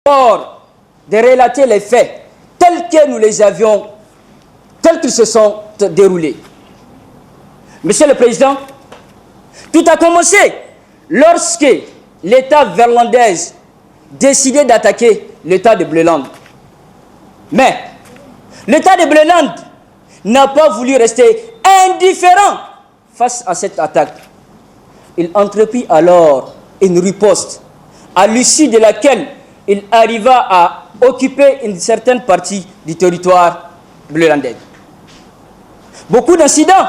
d'abord de relater les faits tels que nous les avions, tels qu'ils se sont déroulés. Monsieur le Président, tout a commencé lorsque l'État verlandais décidait d'attaquer l'État de Bleuland. Mais l'État de Bleuland n'a pas voulu rester indifférent face à cette attaque. Il entreprit alors une riposte à l'issue de laquelle il arriva à occuper une certaine partie du territoire bleulandais. Beaucoup d'incidents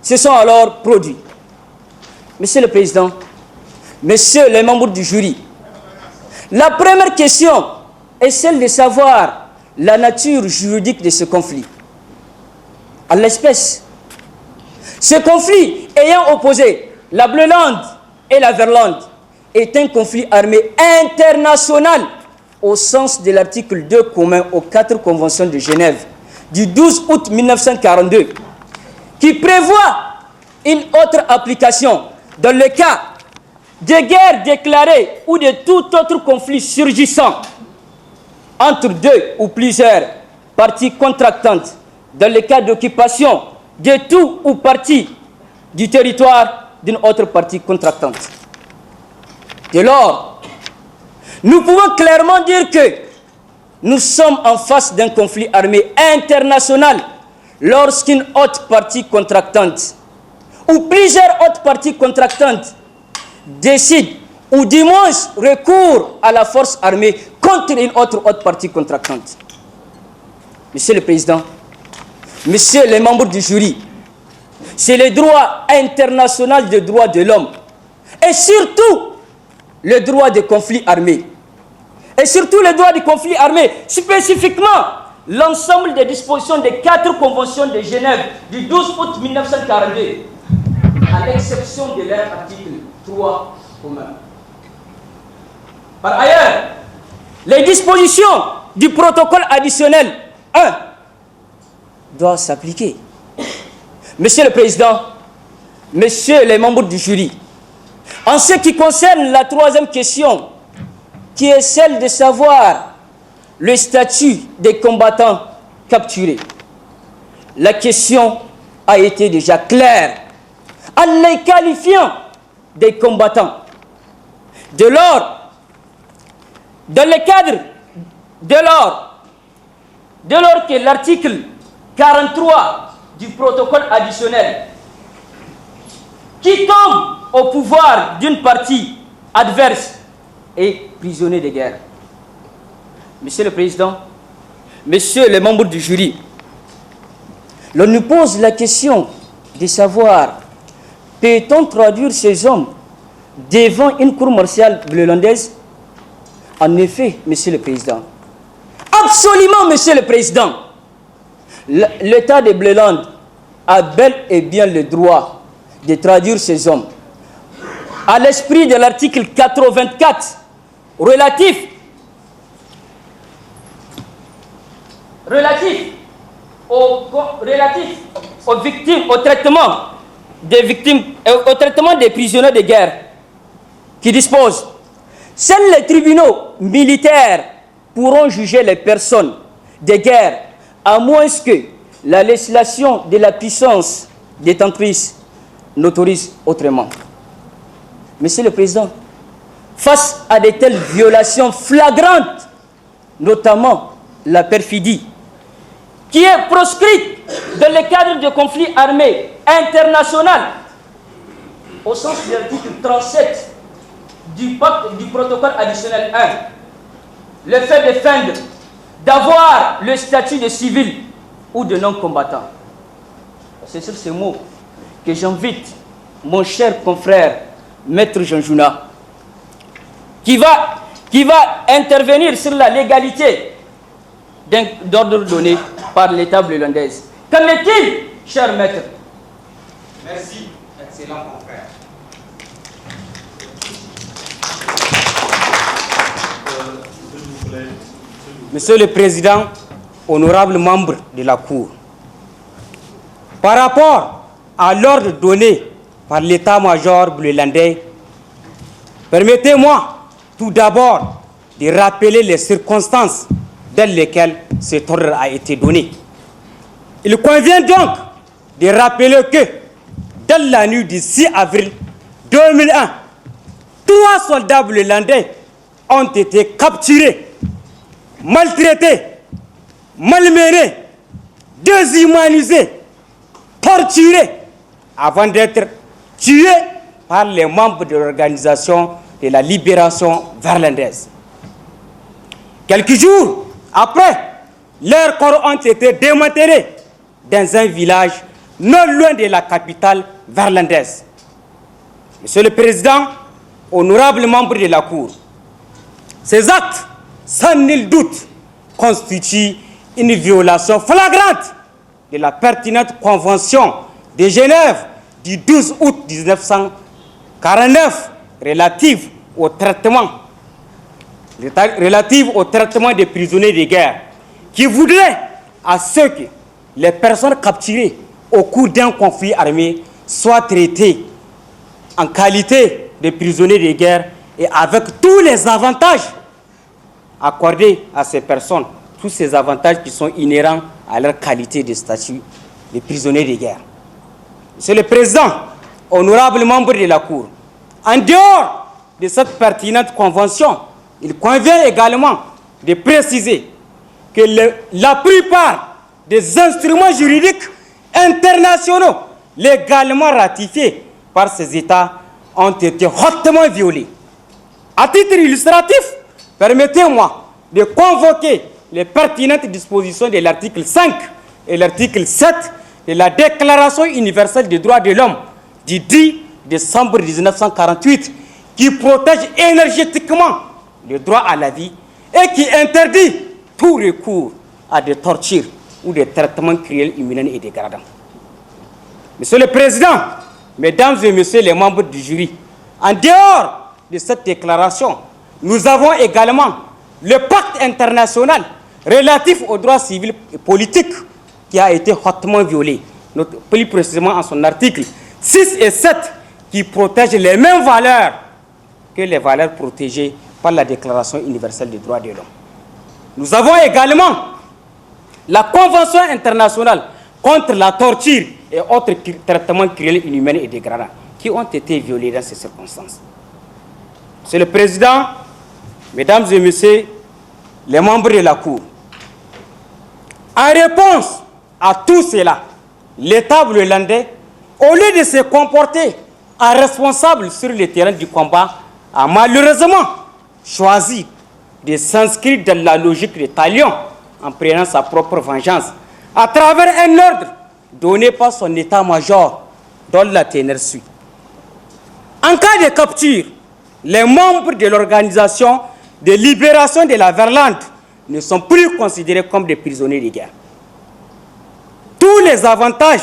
se sont alors produits. Monsieur le Président, messieurs les membres du jury, la première question est celle de savoir la nature juridique de ce conflit. À l'espèce, ce conflit ayant opposé la Bleuland et la Verlande est un conflit armé international au sens de l'article 2 commun aux 4 conventions de Genève du 12 août 1942 qui prévoit une autre application dans le cas de guerre déclarée ou de tout autre conflit surgissant entre deux ou plusieurs parties contractantes dans le cas d'occupation de tout ou partie du territoire d'une autre partie contractante. Dès lors, nous pouvons clairement dire que nous sommes en face d'un conflit armé international lorsqu'une autre partie contractante ou plusieurs autres parties contractantes décident ou du moins recourent à la force armée contre une autre partie contractante. Monsieur le Président, messieurs les membres du jury, c'est le droit international des droits de l'homme et surtout le droit des conflits armés. Et surtout le droit des conflits armés, spécifiquement l'ensemble des dispositions des 4 conventions de Genève du 12 août 1942, à l'exception de leur article 3 commun. Par ailleurs, les dispositions du protocole additionnel 1 doivent s'appliquer. Monsieur le Président, messieurs les membres du jury, en ce qui concerne la troisième question, qui est celle de savoir le statut des combattants capturés, la question a été déjà claire en les qualifiant des combattants. Dès lors, dans le cadre, dès lors que l'article 43 du protocole additionnel qui tombe au pouvoir d'une partie adverse est prisonnier de guerre. Monsieur le Président, messieurs les membres du jury, l'on nous pose la question de savoir, peut-on traduire ces hommes devant une cour martiale bleulandaise? En effet, Monsieur le Président, absolument, Monsieur le Président, l'État de Bleuland a bel et bien le droit de traduire ces hommes à l'esprit de l'article 84 relatif aux victimes, au traitement des victimes, au traitement des prisonniers de guerre, qui dispose: seuls les tribunaux militaires pourront juger les personnes de guerre à moins que la législation de la puissance détentrice n'autorise autrement. Monsieur le Président, face à de telles violations flagrantes, notamment la perfidie, qui est proscrite dans le cadre de conflits armés international, au sens de l'article 37 du protocole additionnel 1, le fait de feindre d'avoir le statut de civil ou de non-combattant. C'est sur ces mots que j'invite mon cher confrère, Maître Jean Jouna, qui va intervenir sur la légalité d'ordre donné par l'État bleulandais. Qu'en est-il, cher maître? Merci, excellent confrère. Monsieur le Président, honorables membres de la Cour, par rapport à l'ordre donné par l'état-major bleulandais, permettez-moi tout d'abord de rappeler les circonstances dans lesquelles cet ordre a été donné. Il convient donc de rappeler que dans la nuit du 6 avril 2001, 3 soldats burundais ont été capturés, maltraités, malmenés, déshumanisés, torturés, avant d'être tués par les membres de l'organisation de la libération verlandaise. Quelques jours après, leurs corps ont été démantelés dans un village non loin de la capitale verlandaise. Monsieur le Président, honorables membres de la Cour, ces actes, sans nul doute, constituent une violation flagrante de la pertinente Convention de Genève du 12 août 1949 relative au traitement des prisonniers de guerre, qui voudrait à ce que les personnes capturées au cours d'un conflit armé soient traitées en qualité de prisonniers de guerre et avec tous les avantages accordés à ces personnes, tous ces avantages qui sont inhérents à leur qualité de statut de prisonniers de guerre. Monsieur le Président, honorables membres de la Cour, en dehors de cette pertinente convention, il convient également de préciser que la plupart des instruments juridiques internationaux légalement ratifiés par ces États ont été hautement violés. À titre illustratif, permettez-moi de convoquer les pertinentes dispositions de l'article 5 et l'article 7 de la Déclaration universelle des droits de l'homme du 10 décembre 1948 qui protège énergétiquement le droit à la vie et qui interdit tout recours à des tortures ou des traitements cruels, inhumains et dégradants. Monsieur le Président, Mesdames et Messieurs les membres du jury, en dehors de cette déclaration, nous avons également le pacte international relatif aux droits civils et politiques qui a été hautement violé, plus précisément en son article 6 et 7 qui protègent les mêmes valeurs que les valeurs protégées par la Déclaration universelle des droits de l'homme. Nous avons également la Convention internationale contre la torture et autres traitements cruels, inhumains et dégradants qui ont été violés dans ces circonstances. Monsieur le Président, Mesdames et Messieurs les membres de la Cour, en réponse à tout cela, l'État burundais, au lieu de se comporter en responsable sur le terrain du combat, a malheureusement choisi de s'inscrire dans la logique de talion en prenant sa propre vengeance à travers un ordre donné par son état-major dont la teneur suit. En cas de capture, les membres de l'organisation de libération de la Verlande ne sont plus considérés comme des prisonniers de guerre. Tous les avantages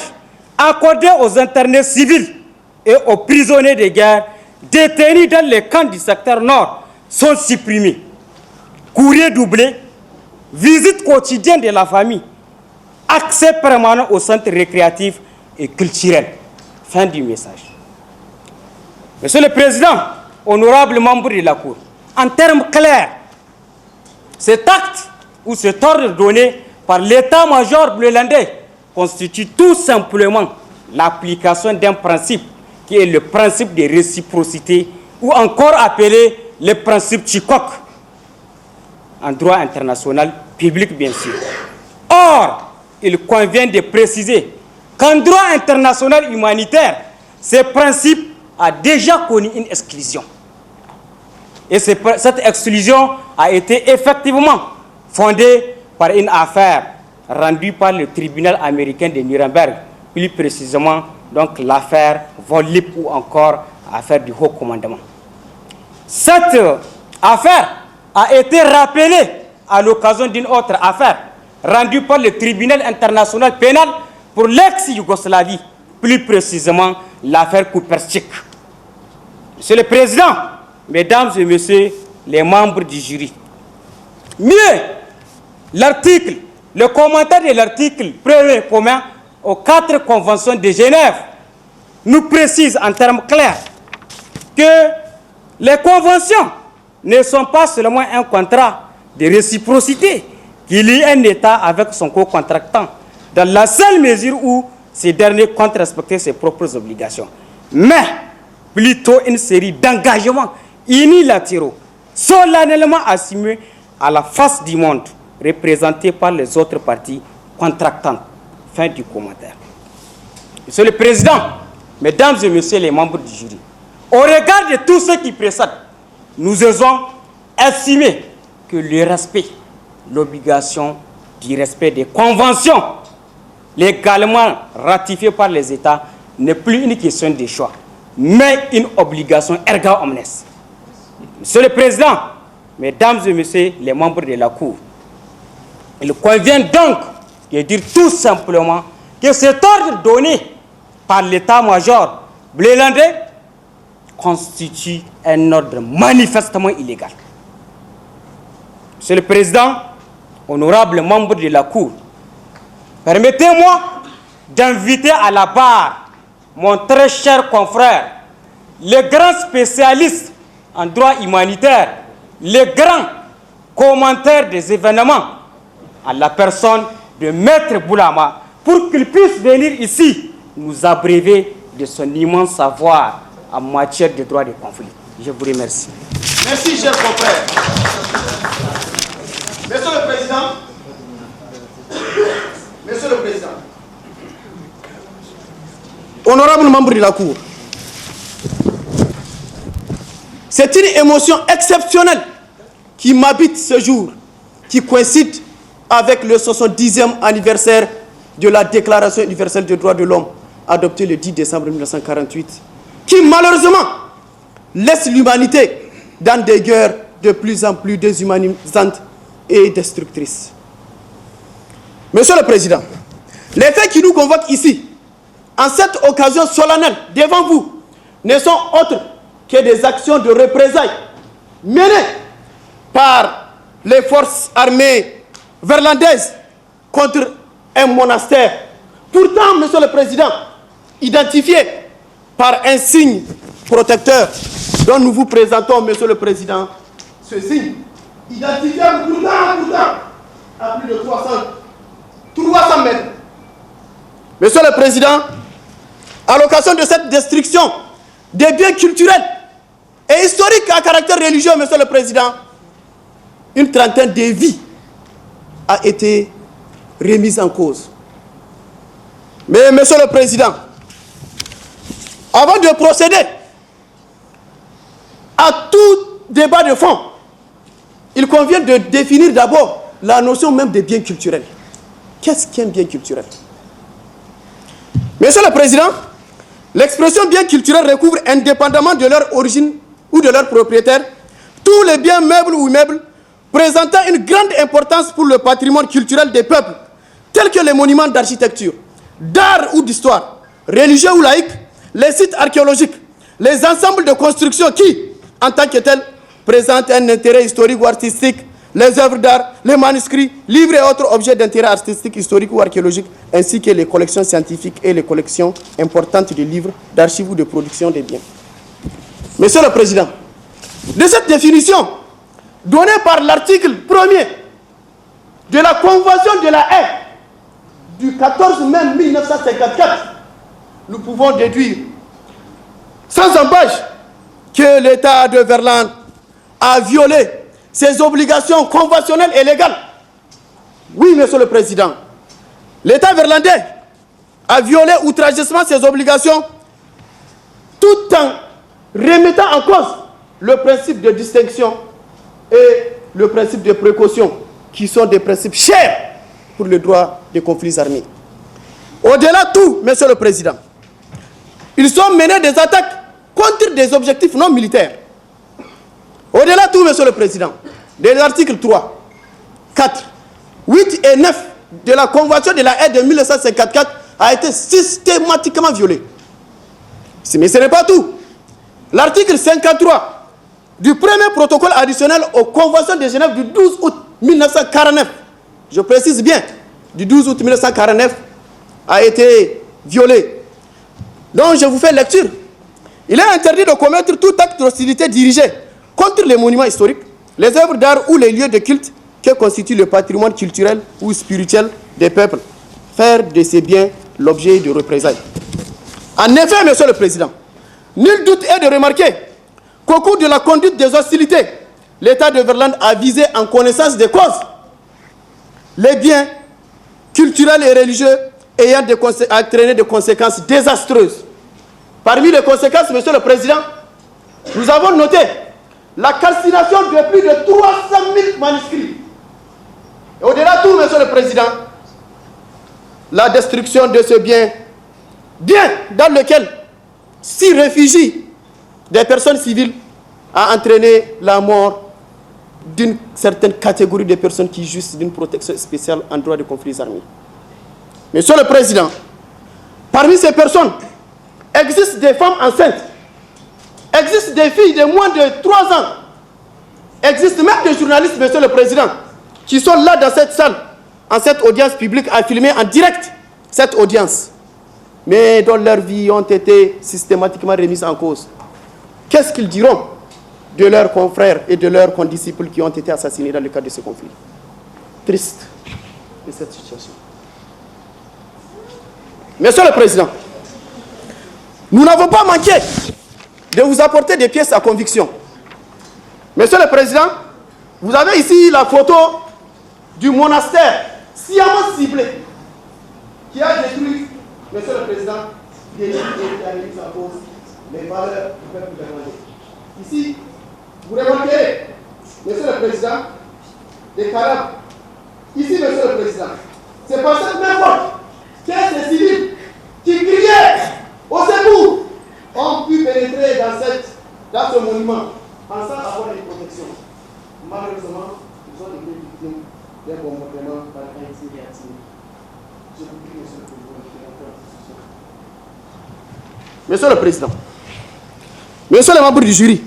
accordés aux internés civils et aux prisonniers de guerre détenus dans les camps du secteur nord sont supprimés. Courrier doublé, visite quotidienne de la famille, accès permanent aux centres récréatifs et culturels. Fin du message. Monsieur le Président, honorables membres de la Cour, en termes clairs, cet acte ou cet ordre donné par l'état-major burundais constitue tout simplement l'application d'un principe qui est le principe de réciprocité ou encore appelé le principe Chikok en droit international public bien sûr. Or, il convient de préciser qu'en droit international humanitaire, ce principe a déjà connu une exclusion. Et cette exclusion a été effectivement fondée par une affaire rendue par le tribunal américain de Nuremberg, plus précisément donc l'affaire Volip ou encore l'affaire du haut commandement. Cette affaire a été rappelée à l'occasion d'une autre affaire rendue par le tribunal international pénal pour l'ex-Yougoslavie, plus précisément l'affaire Kuperchik. Monsieur le Président, Mesdames et Messieurs les membres du jury, mieux, le commentaire de l'article premier commun aux 4 conventions de Genève nous précise en termes clairs que les conventions ne sont pas seulement un contrat de réciprocité qui lie un État avec son co-contractant, dans la seule mesure où ces derniers comptent respecter ses propres obligations, mais plutôt une série d'engagements unilatéraux, solennellement assumés à la face du monde, représentés par les autres parties contractantes. Fin du commentaire. Monsieur le Président, Mesdames et Messieurs les membres du jury, au regard de tout ce qui précède, nous osons estimer que le respect, l'obligation du respect des conventions légalement ratifiées par les États n'est plus une question de choix, mais une obligation erga omnes. Monsieur le Président, Mesdames et Messieurs les membres de la Cour, il convient donc de dire tout simplement que cet ordre donné par l'état-major Blé-Landé constitue un ordre manifestement illégal. Monsieur le Président, honorables membres de la Cour, permettez-moi d'inviter à la barre mon très cher confrère, le grand spécialiste en droit humanitaire, le grand commentaire des événements, à la personne de Maître Boulama, pour qu'il puisse venir ici nous abréver de son immense savoir en matière de droit des conflits. Je vous remercie. Merci, cher confrère. Monsieur le Président, Monsieur le Président, honorables membres de la Cour, c'est une émotion exceptionnelle qui m'habite ce jour, qui coïncide avec le 70e anniversaire de la Déclaration universelle des droits de l'homme, adoptée le 10 décembre 1948, qui malheureusement laisse l'humanité dans des guerres de plus en plus déshumanisantes et destructrices. Monsieur le Président, les faits qui nous convoquent ici, en cette occasion solennelle devant vous, ne sont autres que des actions de représailles menées par les forces armées verlandaises contre un monastère. Pourtant, Monsieur le Président, identifié par un signe protecteur dont nous vous présentons, Monsieur le Président, ce signe, identifié pourtant à plus de 300 mètres. Monsieur le Président, à l'occasion de cette destruction des biens culturels et historiques à caractère religieux, Monsieur le Président, une trentaine de vies a été remise en cause. Mais, Monsieur le Président, avant de procéder à tout débat de fond, il convient de définir d'abord la notion même des biens culturels. Qu'est-ce qu'un bien culturel? Monsieur le Président, l'expression bien culturel recouvre, indépendamment de leur origine ou de leur propriétaire, tous les biens meubles ou immeubles présentant une grande importance pour le patrimoine culturel des peuples, tels que les monuments d'architecture, d'art ou d'histoire, religieux ou laïques, les sites archéologiques, les ensembles de construction qui, en tant que tels, présentent un intérêt historique ou artistique, les œuvres d'art, les manuscrits, livres et autres objets d'intérêt artistique, historique ou archéologique, ainsi que les collections scientifiques et les collections importantes de livres, d'archives ou de production des biens. Monsieur le Président, de cette définition, donnée par l'article 1er de la Convention de la Haye du 14 mai 1954, nous pouvons déduire sans embâche que l'État de Verlande a violé ses obligations conventionnelles et légales. Oui, Monsieur le Président, l'État verlandais a violé outrageusement ses obligations tout en remettant en cause le principe de distinction et le principe de précaution, qui sont des principes chers pour le droit des conflits armés. Au-delà de tout, Monsieur le Président, ils ont mené des attaques contre des objectifs non militaires. Au-delà de tout, Monsieur le Président, des articles 3, 4, 8 et 9 de la Convention de la Haye de 1954 a été systématiquement violé. Mais ce n'est pas tout. L'article 53 du premier protocole additionnel aux Conventions de Genève du 12 août 1949, je précise bien, du 12 août 1949, a été violé. Donc je vous fais lecture. Il est interdit de commettre tout acte d'hostilité dirigé contre les monuments historiques, les œuvres d'art ou les lieux de culte que constitue le patrimoine culturel ou spirituel des peuples, faire de ces biens l'objet de représailles. En effet, Monsieur le Président, nul doute est de remarquer qu'au cours de la conduite des hostilités, l'État de Verlande a visé en connaissance des causes les biens culturels et religieux ayant entraîné des conséquences désastreuses. Parmi les conséquences, Monsieur le Président, nous avons noté la calcination de plus de 300 000 manuscrits. Et au-delà de tout, Monsieur le Président, la destruction de ce bien dans lequel s'y réfugient des personnes civiles a entraîné la mort d'une certaine catégorie de personnes qui jouissent d'une protection spéciale en droit de conflits armés. Monsieur le Président, parmi ces personnes, existent des femmes enceintes, existent des filles de moins de 3 ans, existent même des journalistes, Monsieur le Président, qui sont là dans cette salle, en cette audience publique, à filmer en direct cette audience, mais dont leurs vies ont été systématiquement remises en cause. Qu'est-ce qu'ils diront de leurs confrères et de leurs condisciples qui ont été assassinés dans le cadre de ce conflit? Triste de cette situation. Monsieur le Président, nous n'avons pas manqué de vous apporter des pièces à conviction. Monsieur le Président, vous avez ici la photo du monastère sciemment ciblé qui a détruit, Monsieur le Président, des gens qui ont mis en cause les valeurs du peuple verlandais. Ici, vous remarquez, Monsieur le Président, des carabes. Ici, Monsieur le Président, c'est par cette même porte que ces civils qui criaient au secours ont pu pénétrer dans ce monument, pensant avoir une protection. Malheureusement, ils ont été victimes d'un bombardement par un Syriatin. Je vous prie, Monsieur le Président, Monsieur le Président, Monsieur le membre du jury,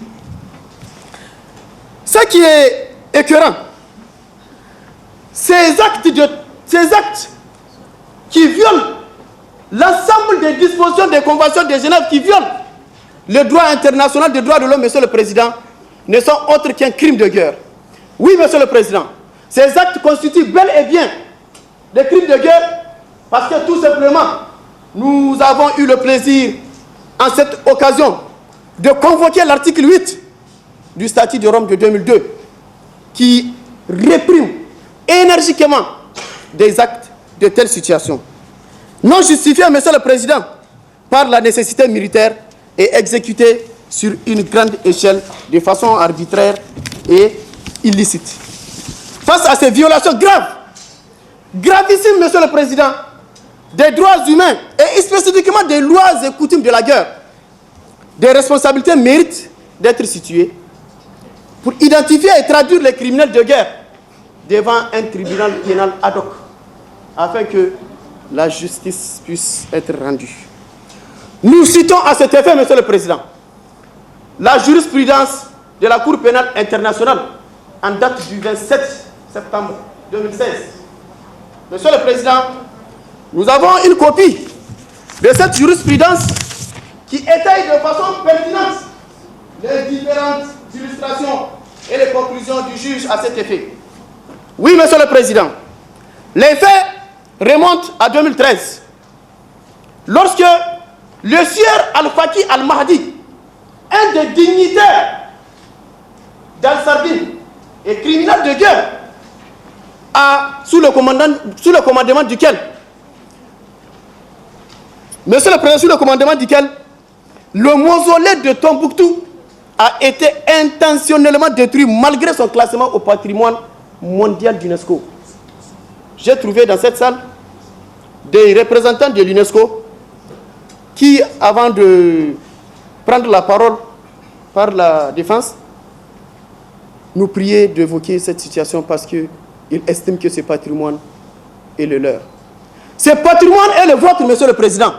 ce qui est écœurant, ces actes qui violent l'ensemble des dispositions des conventions de Genève, qui violent le droit international des droits de l'homme, Monsieur le Président, ne sont autres qu'un crime de guerre. Oui, Monsieur le Président, ces actes constituent bel et bien des crimes de guerre parce que tout simplement, nous avons eu le plaisir, en cette occasion, de convoquer l'article 8 du statut de Rome de 2002 qui réprime énergiquement des actes de telle situation, non justifiés, Monsieur le Président, par la nécessité militaire et exécutés sur une grande échelle de façon arbitraire et illicite. Face à ces violations graves, gravissimes, Monsieur le Président, des droits humains et spécifiquement des lois et coutumes de la guerre, des responsabilités méritent d'être situées pour identifier et traduire les criminels de guerre devant un tribunal pénal ad hoc, afin que la justice puisse être rendue. Nous citons à cet effet, Monsieur le Président, la jurisprudence de la Cour pénale internationale en date du 27 septembre 2016. Monsieur le Président, nous avons une copie de cette jurisprudence qui étaye de façon pertinente les différentes illustrations et les conclusions du juge à cet effet. Oui, Monsieur le Président, les faits remontent à 2013, lorsque le sieur Al-Faki Al-Mahdi, un des dignitaires d'Al-Sardine et criminel de guerre, sous le commandement duquel, Monsieur le Président, sous le commandement duquel le mausolée de Tombouctou a été intentionnellement détruit malgré son classement au patrimoine mondial d'UNESCO. J'ai trouvé dans cette salle des représentants de l'UNESCO qui, avant de prendre la parole par la défense, nous priaient d'évoquer cette situation parce qu'ils estiment que ce patrimoine est le leur. Ce patrimoine est le vôtre, Monsieur le Président.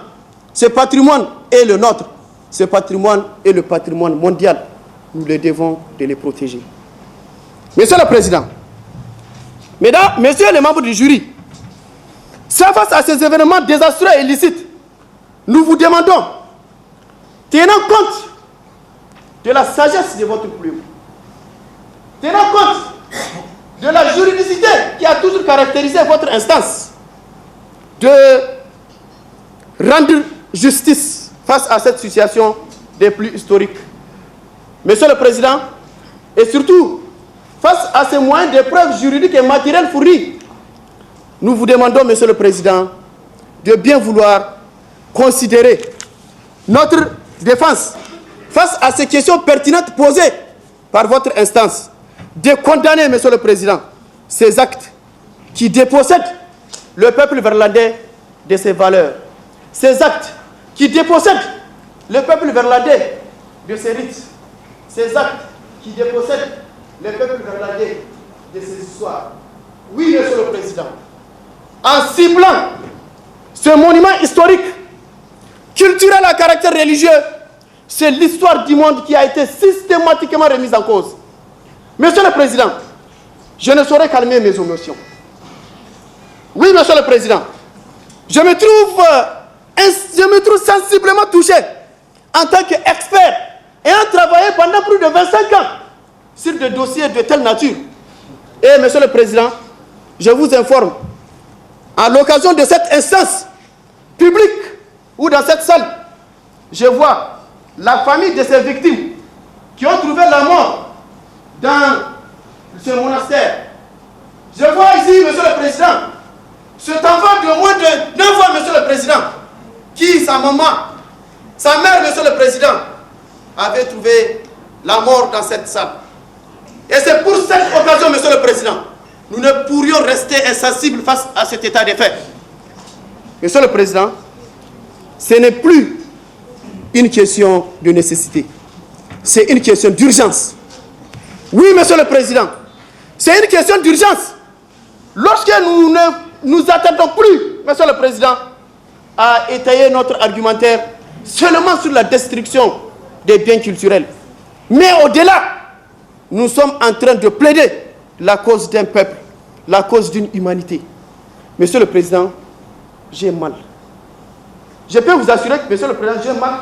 Ce patrimoine est le nôtre. Ce patrimoine est le patrimoine mondial. Nous le devons de les protéger. Monsieur le Président, Mesdames, Messieurs les membres du jury, face à ces événements désastreux et illicites, nous vous demandons, tenant compte de la sagesse de votre plume, tenant compte de la juridicité qui a toujours caractérisé votre instance, de rendre justice face à cette situation des plus historiques. Monsieur le Président, et surtout, face à ces moyens de preuves juridiques et matérielles fournis, nous vous demandons, Monsieur le Président, de bien vouloir considérer notre défense face à ces questions pertinentes posées par votre instance, de condamner, Monsieur le Président, ces actes qui dépossèdent le peuple verlandais de ses valeurs, ces actes qui dépossèdent le peuple verlandais de ses rites, ces actes qui dépossèdent le peuple verlandais de ses histoires. Oui, Monsieur le Président, en ciblant ce monument historique, culturel à caractère religieux, c'est l'histoire du monde qui a été systématiquement remise en cause. Monsieur le Président, je ne saurais calmer mes émotions. Oui, Monsieur le Président, je me trouve sensiblement touché en tant qu'expert ayant travaillé pendant plus de 25 ans sur des dossiers de telle nature. Et Monsieur le Président, je vous informe, à l'occasion de cette instance publique ou dans cette salle, je vois la famille de ces victimes qui ont trouvé la mort dans ce monastère. Je vois ici, Monsieur le Président, cet enfant de moins de 9 ans, Monsieur le Président, qui, sa maman, sa mère, Monsieur le Président, avait trouvé la mort dans cette salle. Et c'est pour cette occasion, Monsieur le Président, nous ne pourrions rester insensibles face à cet état de fait. Monsieur le Président, ce n'est plus une question de nécessité, c'est une question d'urgence. Oui, Monsieur le Président, c'est une question d'urgence. Lorsque nous ne nous attendons plus, Monsieur le Président, à étayer notre argumentaire seulement sur la destruction des biens culturels, mais au-delà, nous sommes en train de plaider la cause d'un peuple, la cause d'une humanité. Monsieur le Président, j'ai mal. Je peux vous assurer que, Monsieur le Président, j'ai mal.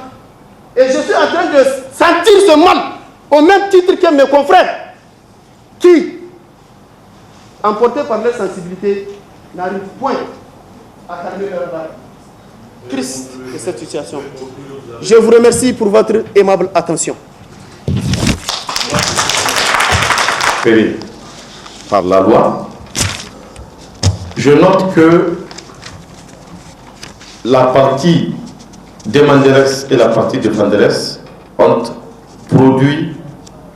Et je suis en train de sentir ce mal au même titre que mes confrères qui, emportés par leur sensibilité, n'arrivent point à calmer leur âme. Triste de cette situation. Je vous remercie pour votre aimable attention. Par la loi, je note que la partie des Manderes et la partie de Fanderes ont produit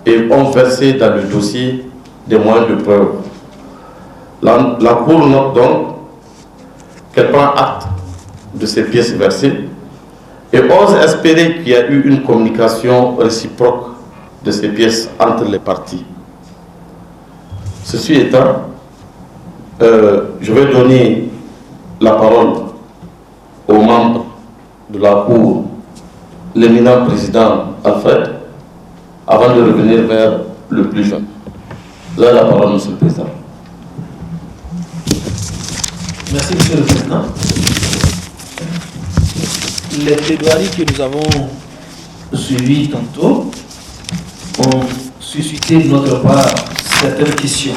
et ont versé dans le dossier des moyens de preuve. La Cour note donc qu'elle prend acte de ces pièces versées et ose espérer qu'il y a eu une communication réciproque de ces pièces entre les parties. Ceci étant, je vais donner la parole aux membres de la Cour, l'éminent président Alfred, avant de revenir vers le plus jeune. Vous avez la parole, Monsieur le Président. Merci, Monsieur le Président. Les plaidoiries que nous avons suivies tantôt ont suscité de notre part certaines questions.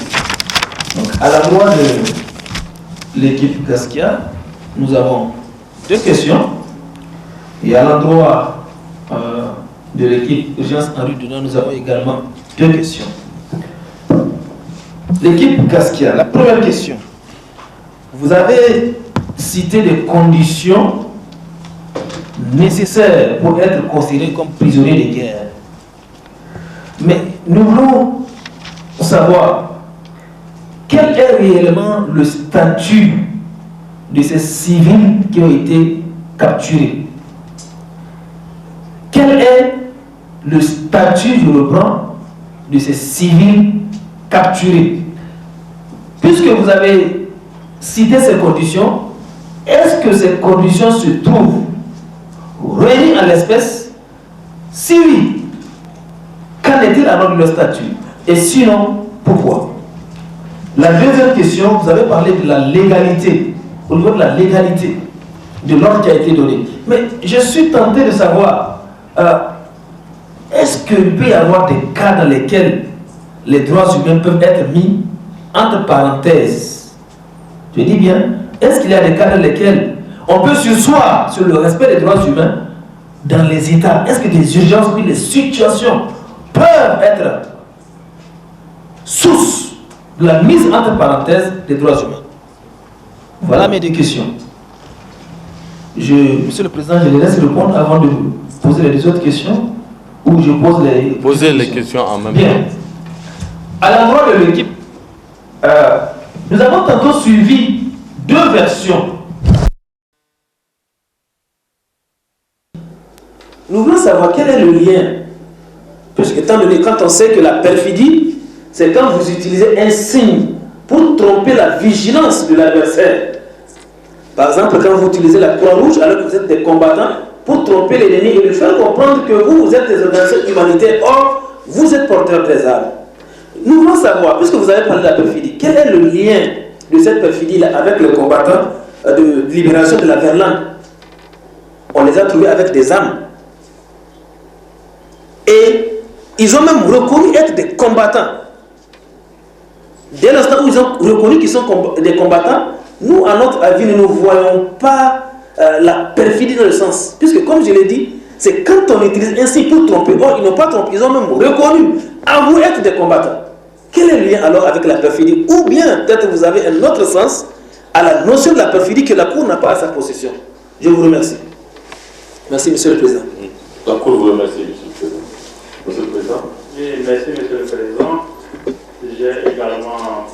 Donc, à la loi de l'équipe Gaskia, nous avons 2 questions. Et à l'endroit de l'équipe Urgence Henri Dunant, nous avons également 2 questions. L'équipe Gaskia, la première question. Vous avez cité des conditions nécessaires pour être considéré comme prisonnier de guerre. Mais nous voulons savoir quel est réellement le statut de ces civils qui ont été capturés. Quel est le statut, je reprends, de ces civils capturés? Puisque vous avez cité ces conditions, est-ce que ces conditions se trouvent réunies en l'espèce? Si oui, qu'en est-il alors de leur statut? Et sinon, pourquoi? La deuxième question, vous avez parlé de la légalité, au niveau de la légalité de l'ordre qui a été donné. Mais je suis tenté de savoir, est-ce qu'il peut y avoir des cas dans lesquels les droits humains peuvent être mis entre parenthèses. Je dis bien, est-ce qu'il y a des cas dans lesquels on peut surseoir sur le respect des droits humains dans les États? Est-ce que des urgences, oui, les situations peuvent être source de la mise entre parenthèses des droits humains? Voilà mes 2 questions. Monsieur le Président, je les laisse répondre avant de poser les 2 autres questions, ou je pose les... Posez les questions en même temps. Bien. À l'endroit de l'équipe, nous avons tantôt suivi 2 versions. Nous voulons savoir quel est le lien. Parce que, étant donné, quand on sait que la perfidie, c'est quand vous utilisez un signe pour tromper la vigilance de l'adversaire. Par exemple, quand vous utilisez la Croix-Rouge alors que vous êtes des combattants, pour tromper l'ennemi et lui faire comprendre que vous êtes des organisations humanitaires, or vous êtes porteurs des armes. Nous voulons savoir, puisque vous avez parlé de la perfidie, quel est le lien de cette perfidie-là avec les combattants de libération de la Verlande? On les a trouvés avec des armes. Et ils ont même reconnu être des combattants. Dès l'instant où ils ont reconnu qu'ils sont des combattants, nous, à notre avis, nous ne voyons pas la perfidie dans le sens. Puisque, comme je l'ai dit, c'est quand on utilise ainsi pour tromper. Or, ils n'ont pas trompé, ils ont même reconnu, avoué être des combattants. Quel est le lien alors avec la perfidie? Ou bien, peut-être vous avez un autre sens à la notion de la perfidie que la Cour n'a pas à sa possession. Je vous remercie. Merci, Monsieur le Président. La Cour vous remercie, Monsieur le Président. Monsieur le Président. Oui, merci, Monsieur le Président. J'ai également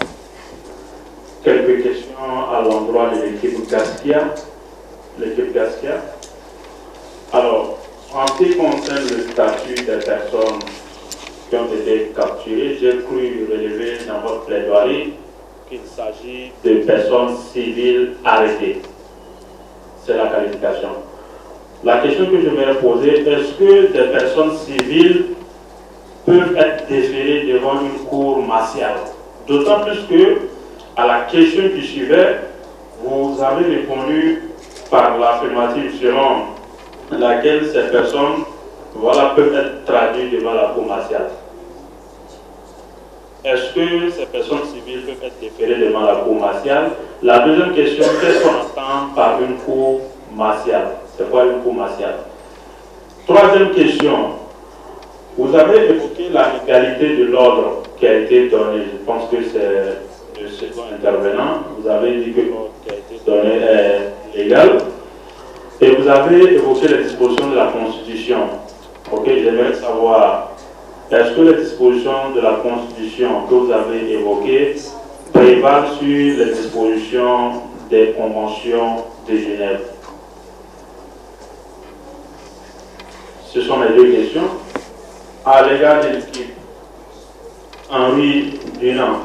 quelques questions à l'endroit de l'équipe Gaskia. Alors, en ce qui concerne le statut des personnes qui ont été capturées, j'ai cru relever dans votre plaidoirie qu'il s'agit de personnes civiles arrêtées. C'est la qualification. La question que je vais poser, est-ce que des personnes civiles peuvent être déférées devant une cour martiale? D'autant plus que, à la question qui suivait, vous avez répondu par l'affirmative selon laquelle ces personnes peuvent être traduites devant la cour martiale. Est-ce que ces personnes civiles peuvent être déférées devant la cour martiale? La deuxième question, qu'est-ce qu'on entend par une cour martiale? C'est quoi une cour martiale? Troisième question, vous avez évoqué la légalité de l'ordre qui a été donné. Je pense que c'est le second intervenant. Vous avez dit que l'ordre qui a été donné est légal. Et vous avez évoqué les dispositions de la Constitution. Ok, j'aimerais savoir, est-ce que les dispositions de la Constitution que vous avez évoquées prévalent sur les dispositions des conventions de Genève? Ce sont mes 2 questions. À l'égard de l'équipe Henri Dunant,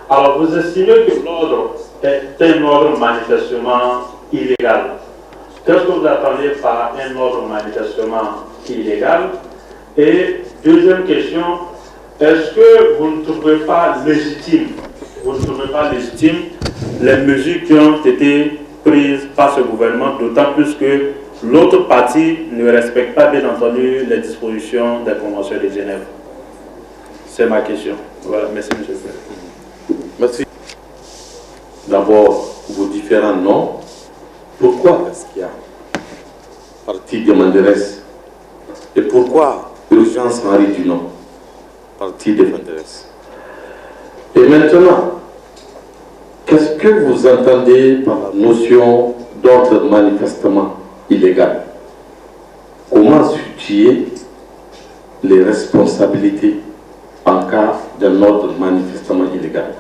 alors vous estimez que l'ordre est un ordre manifestement illégal. Qu'est-ce que vous attendez par un ordre manifestement illégal? Et deuxième question, est-ce que vous ne trouvez pas légitime, les mesures qui ont été prises par ce gouvernement, d'autant plus que l'autre partie ne respecte pas bien entendu les dispositions des conventions de Genève? C'est ma question. Voilà, merci Monsieur le Président. Merci. D'abord, vos différents noms. Pourquoi Gaskia, parti Demanderès? Et pourquoi Urgence Henri Dunant, parti Défenderès? Et maintenant, qu'est-ce que vous entendez par la notion d'ordre manifestement illégal? Comment situer les responsabilités en cas d'un ordre manifestement illégal?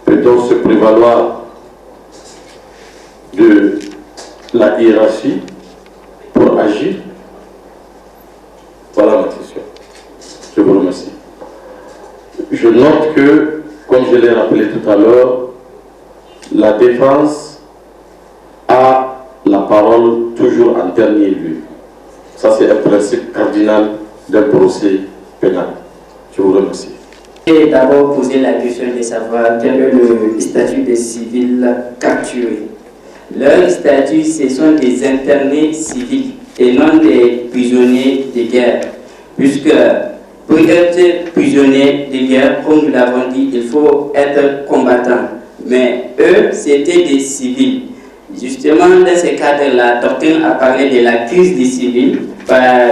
Peut-on se prévaloir de la hiérarchie pour agir? Voilà ma question. Je vous remercie. Je note que, comme je l'ai rappelé tout à l'heure, la défense a la parole toujours en dernier lieu. Ça, c'est un principe cardinal d'un procès pénal. Je vous remercie. Et d'abord poser la question de savoir quel est le statut des civils capturés. Leur statut, ce sont des internés civils. et non des prisonniers de guerre. Puisque pour être prisonnier de guerre, comme nous l'avons dit, il faut être combattant. Mais eux, c'était des civils. Justement, dans ce cadre, la doctrine a parlé de la crise des civils par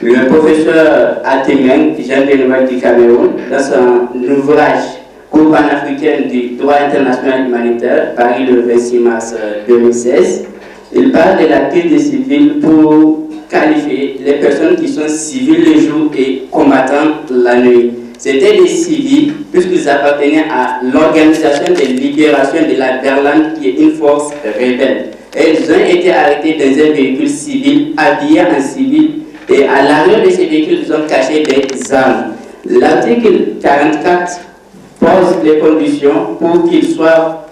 le professeur Atemeng, Jean Benoît du Cameroun, dans son ouvrage Cours panafricain du droit international humanitaire, paru le 26 mars 2016. Il parle de la crise des civils pour qualifier les personnes qui sont civiles le jour et combattants la nuit. C'était des civils, puisqu'ils appartenaient à l'organisation de libération de la Berlande, qui est une force rebelle. Et ils ont été arrêtés dans un véhicule civil, habillés en civil, et à l'arrière de ces véhicules, ils ont caché des armes. L'article 44 pose les conditions pour qu'ils soient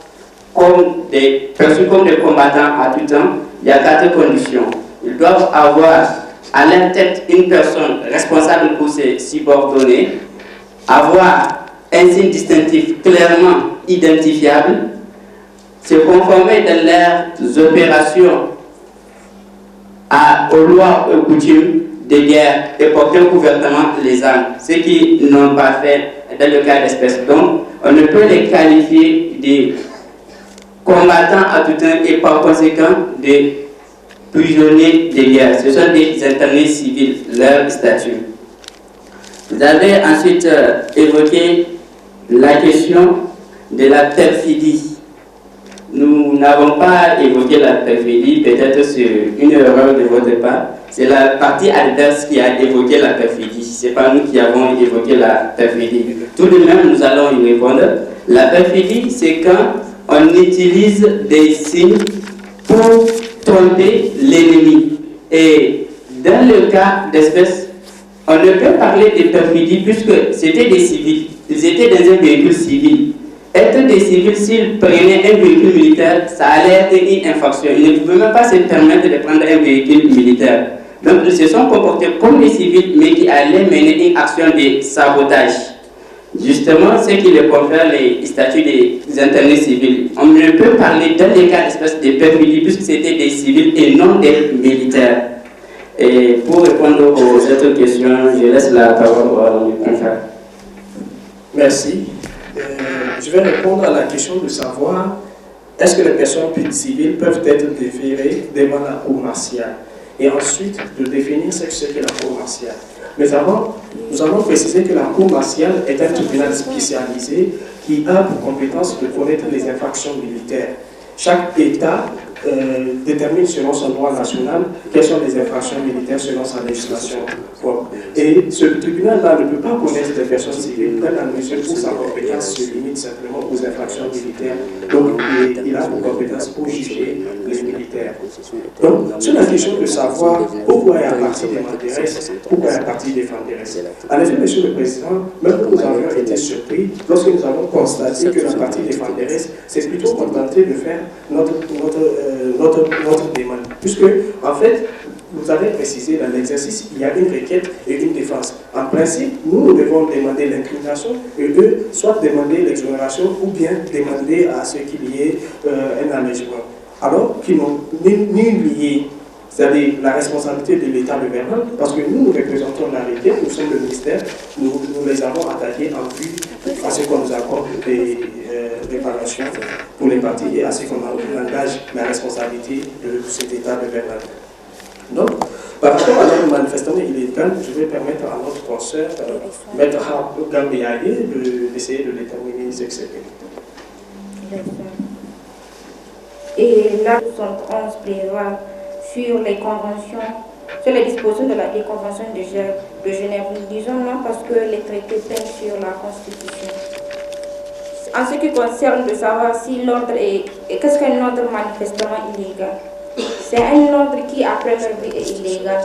perçus comme des combattants à tout temps. Il y a 4 conditions. Ils doivent avoir à leur tête une personne responsable pour ses subordonnés, avoir un signe distinctif clairement identifiable, se conformer dans leurs opérations aux lois et aux coutumes de guerre et porter ouvertement les armes, ce qu'ils n'ont pas fait dans le cas d'espèce. Donc, on ne peut les qualifier de combattants à tout temps et par conséquent de prisonniers de guerre. Ce sont des internés civils, leur statut. Vous avez ensuite évoqué la question de la perfidie. Nous n'avons pas évoqué la perfidie, peut-être sur une erreur de votre part. C'est la partie adverse qui a évoqué la perfidie. Ce n'est pas nous qui avons évoqué la perfidie. Tout de même, nous allons y répondre. La perfidie, c'est quand on utilise des signes pour tromper l'ennemi. Et dans le cas d'espèce, on ne peut parler de perfidie puisque c'était des civils. Ils étaient dans un véhicule civil. Être des civils, s'ils prenaient un véhicule militaire, ça allait être une infraction. Ils ne pouvaient même pas se permettre de prendre un véhicule militaire. Donc ils se sont comportés comme des civils, mais qui allaient mener une action de sabotage. Justement, ce qui les confère les statuts des internés civils. On ne peut parler dans les cas d'espèce de perfidie puisque c'était des civils et non des militaires. Et pour répondre aux autres questions, je laisse la parole à mon confrère. Merci. Je vais répondre à la question de savoir est-ce que les personnes civiles peuvent être déférées devant la cour martiale et ensuite de définir ce qu'est la cour martiale. Mais avant, nous avons précisé que la cour martiale est un tribunal spécialisé qui a pour compétence de connaître les infractions militaires. Chaque État détermine selon son droit national quelles sont les infractions militaires selon sa législation. Et ce tribunal-là ne peut pas connaître des personnes civiles dans la mesure où sa compétence se limite simplement aux infractions militaires. Donc il a pour compétence pour juger les militaires. Donc sur la question de savoir pourquoi est à partir des Manderes, pourquoi est à partir des Fanderes. En effet, Monsieur le Président, même nous avions été surpris lorsque nous avons constaté que la partie des Fanderes s'est plutôt contentée de faire notre demande. Puisque, en fait, vous avez précisé dans l'exercice, il y a une requête et une défense. En principe, nous devons demander l'incrimination et eux, soit demander l'exonération ou bien demander à ce qu'il y ait un allègement. Alors qu'ils n'ont ni lié, c'est-à-dire la responsabilité de l'État de Berlin, parce que nous représentons la requête, nous sommes le ministère, nous les avons attaqués en vue à ce qu'on nous accorde des réparations pour les partis et à ce qu'on engage la responsabilité de cet État de Berlin. Donc, par rapport à notre manifestement illégal, je vais permettre à notre consoeur, Maître Gambiaye, d'essayer de déterminer ce que c'est. Et là, 71 prévoit sur les conventions, sur les dispositions de la Convention de Genève. Nous disons non parce que les traités peignent sur la Constitution. En ce qui concerne de savoir si l'ordre est... Qu'est-ce qu'un ordre manifestement illégal? C'est un ordre qui, à première vue, est illégal.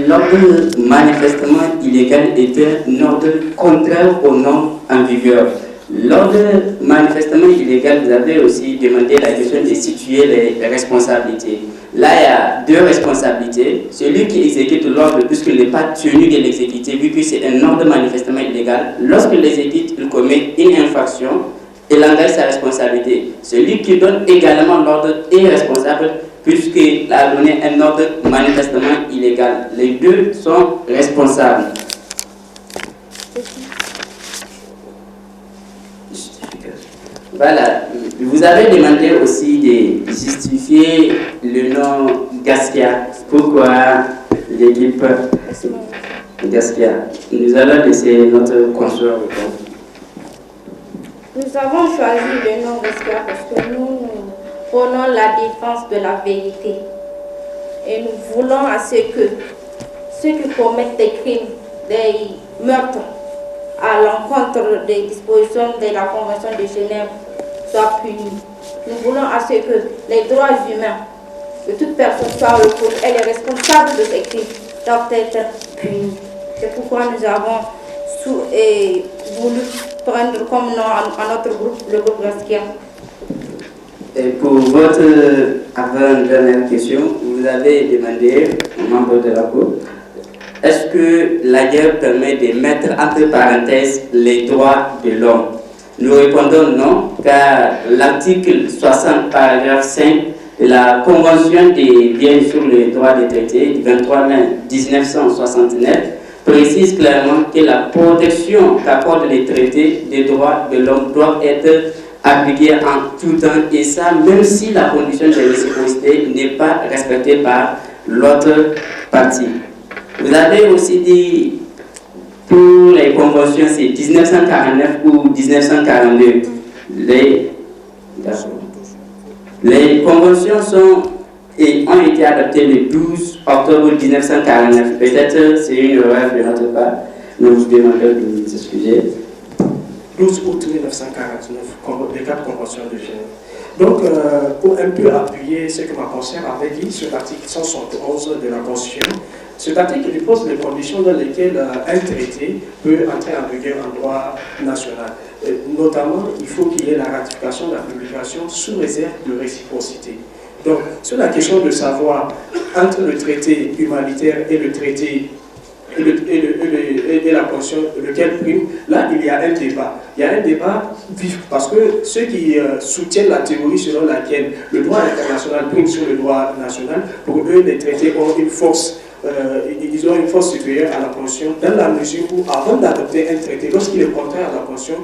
L'ordre manifestement illégal était un ordre contraire aux normes en vigueur. L'ordre manifestement illégal, vous avez aussi demandé la question de situer les responsabilités. Là, il y a deux responsabilités. Celui qui exécute l'ordre, puisqu'il n'est pas tenu de l'exécuter, vu que c'est un ordre manifestement illégal, lorsqu'il l'exécute, il commet une infraction et engage sa responsabilité. Celui qui donne également l'ordre est responsable puisqu'il a donné un ordre manifestement illégal. Les deux sont responsables. Voilà. Vous avez demandé aussi de justifier le nom Gaskia. Pourquoi l'équipe Gaskia? Nous allons laisser notre consort répondre. Nous avons choisi le nom Gaskia parce que nous prenons la défense de la vérité. Et nous voulons à ce que ceux qui commettent des crimes, des meurtres, à l'encontre des dispositions de la Convention de Genève soient punis. Nous voulons à ce que les droits humains de toute personne soient reconnus et les responsables de ces crimes doivent être punis. C'est pourquoi nous avons voulu prendre comme nom à notre groupe, le groupe Gaskia. Et pour votre avant-dernière question, vous avez demandé aux membres de la Cour, est-ce que la guerre permet de mettre entre parenthèses les droits de l'homme? Nous répondons non, car l'article 60, paragraphe 5 de la Convention de Vienne sur les droits des traités du 23 mai 1969 précise clairement que la protection qu'accordent les traités des droits de l'homme doit être appliquée en tout temps, et ça même si la condition de réciprocité n'est pas respectée par l'autre partie. Vous avez aussi dit pour les conventions, c'est 1949 ou 1942. Les conventions ont été adoptées le 12 octobre 1949. Peut-être c'est une erreur de notre part. Nous vous demandons de nous excuser. 12 août 1949, les 4 conventions de Genève. Donc, pour un peu appuyer ce que ma conseillère avait dit sur l'article 171 de la Constitution, cet article pose les conditions dans lesquelles un traité peut entrer en vigueur en droit national. Notamment, il faut qu'il y ait la ratification de la publication sous réserve de réciprocité. Donc, sur la question de savoir entre le traité humanitaire et le traité et la Constitution, lequel prime, là, il y a un débat. Il y a un débat vif, parce que ceux qui soutiennent la théorie selon laquelle le droit international prime sur le droit national, pour eux, les traités ont une force. Ils ont une force supérieure à la Constitution, dans la mesure où, avant d'adopter un traité, lorsqu'il est contraire à la Constitution,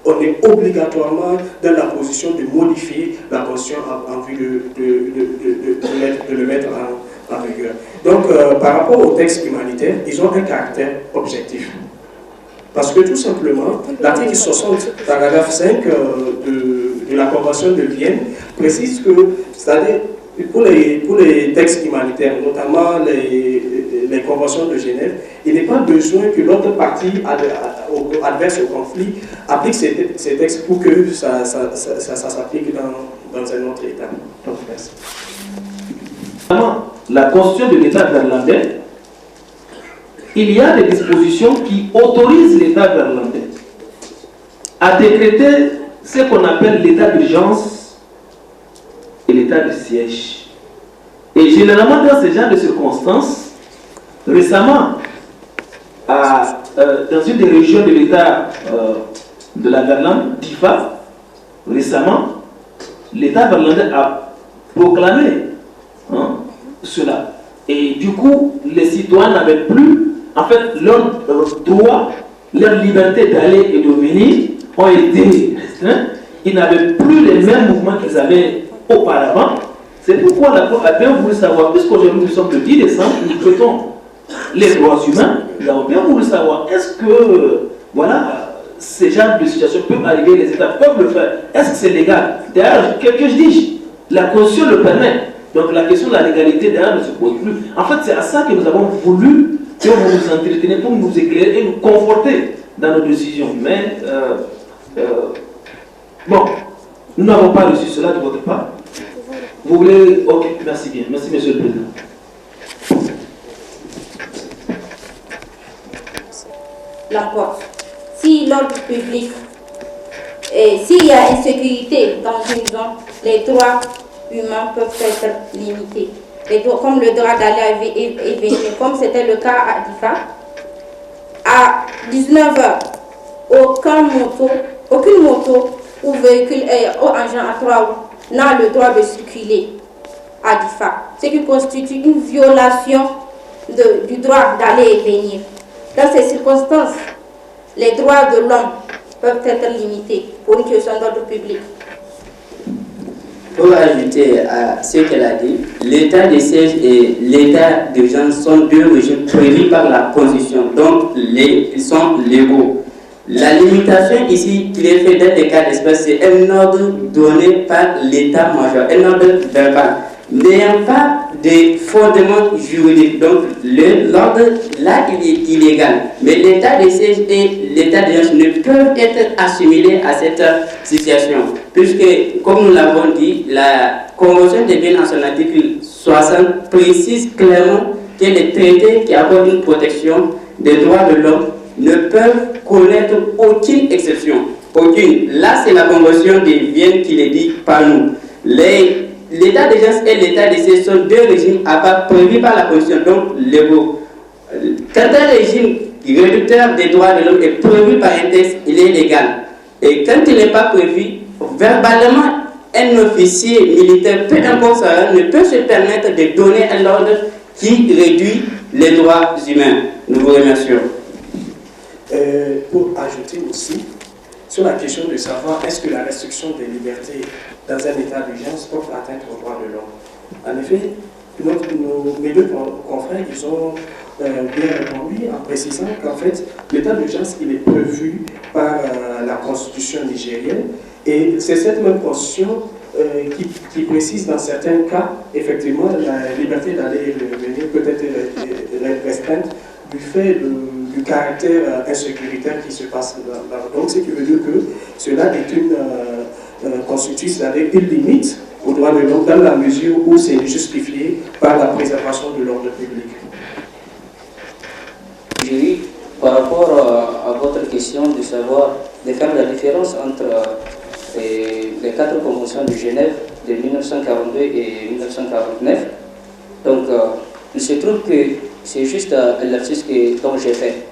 on est obligatoirement dans la position de modifier la Constitution en vue de le mettre en vigueur. Donc, par rapport au texte humanitaire, ils ont un caractère objectif. Parce que tout simplement, l'article 60, paragraphe 5 de la Convention de Vienne précise que, c'est-à-dire, pour les textes humanitaires, notamment les conventions de Genève, il n'est pas besoin que l'autre partie adverse au conflit applique ces textes pour que ça s'applique dans un autre État. Donc, merci. La Constitution de l'État néerlandais, il y a des dispositions qui autorisent l'État néerlandais à décréter ce qu'on appelle l'état d'urgence et l'état de siège. Et généralement, dans ce genre de circonstances, récemment, dans une des régions de l'État de la Néerlande, Difa, récemment, l'État néerlandais a proclamé cela. Et du coup, les citoyens n'avaient plus, en fait, leur droit, leur liberté d'aller et de venir ont été restreints. Ils n'avaient plus les mêmes mouvements qu'ils avaient auparavant. C'est pourquoi la Cour a bien voulu savoir, puisqu'aujourd'hui nous sommes le 10 décembre, nous traitons les droits humains, nous avons bien voulu savoir, est-ce que, voilà, ces genres de situations peuvent arriver, les États peuvent le faire, est-ce que c'est légal? D'ailleurs, que je dis, la Constitution le permet. Donc la question de la légalité d'ailleurs ne se pose plus. En fait, c'est à ça que nous avons voulu que vous nous entretenez pour nous éclairer et nous conforter dans nos décisions. Mais, bon, nous n'avons pas reçu cela de votre part. Vous voulez... Ok, merci bien. Merci, Monsieur le Président. L'emporte. Si l'ordre public, et s'il y a insécurité dans une zone, les droits humains peuvent être limités. Comme le droit d'aller et venir, comme c'était le cas à Difa, à 19h, aucune moto ou véhicule ou engin à 3 roues n'a le droit de circuler à Difa, ce qui constitue une violation du droit d'aller et venir. Dans ces circonstances, les droits de l'homme peuvent être limités pour une question d'ordre public. Pour ajouter à ce qu'elle a dit, l'état de siège et l'état d'urgence sont deux régimes prévus par la Constitution, donc ils sont légaux. La limitation ici qui est faite dans des cas d'espèce, c'est un ordre donné par l'état-major, un ordre verbal, n'ayant pas de fondement juridique. Donc l'ordre là il est illégal. Mais l'état de siège et l'état d'urgence ne peuvent être assimilés à cette situation. Puisque, comme nous l'avons dit, la Convention de Vienne en son article 60 précise clairement que les traités qui accordent une protection des droits de l'homme ne peuvent connaître aucune exception. Aucune. Là, c'est la Convention de Vienne qui le dit par nous. L'état d'urgence et l'état de siège sont deux régimes à part prévus par la Constitution, donc légaux. Quand un régime réducteur des droits de l'homme est prévu par un texte, il est légal. Et quand il n'est pas prévu, verbalement, un officier militaire, peu importe ça, ne peut se permettre de donner un ordre qui réduit les droits humains. Nous vous remercions. Pour ajouter aussi, sur la question de savoir est-ce que la restriction des libertés dans un état d'urgence porte atteinte aux droits de l'homme. En effet, mes deux confrères, ils ont bien répondu en précisant qu'en fait, l'état d'urgence, il est prévu par la constitution nigérienne et c'est cette même constitution qui précise dans certains cas, effectivement, la liberté d'aller et venir peut être restreinte du fait du caractère insécuritaire qui se passe là. Donc, ce qui veut dire que cela constitue une limite aux droits de l'homme dans la mesure où c'est justifié par la préservation de l'ordre public. Jury, par rapport à votre question de savoir, de faire la différence entre les 4 conventions de Genève de 1942 et 1949, donc il se trouve que c'est juste un lapsus dont j'ai fait.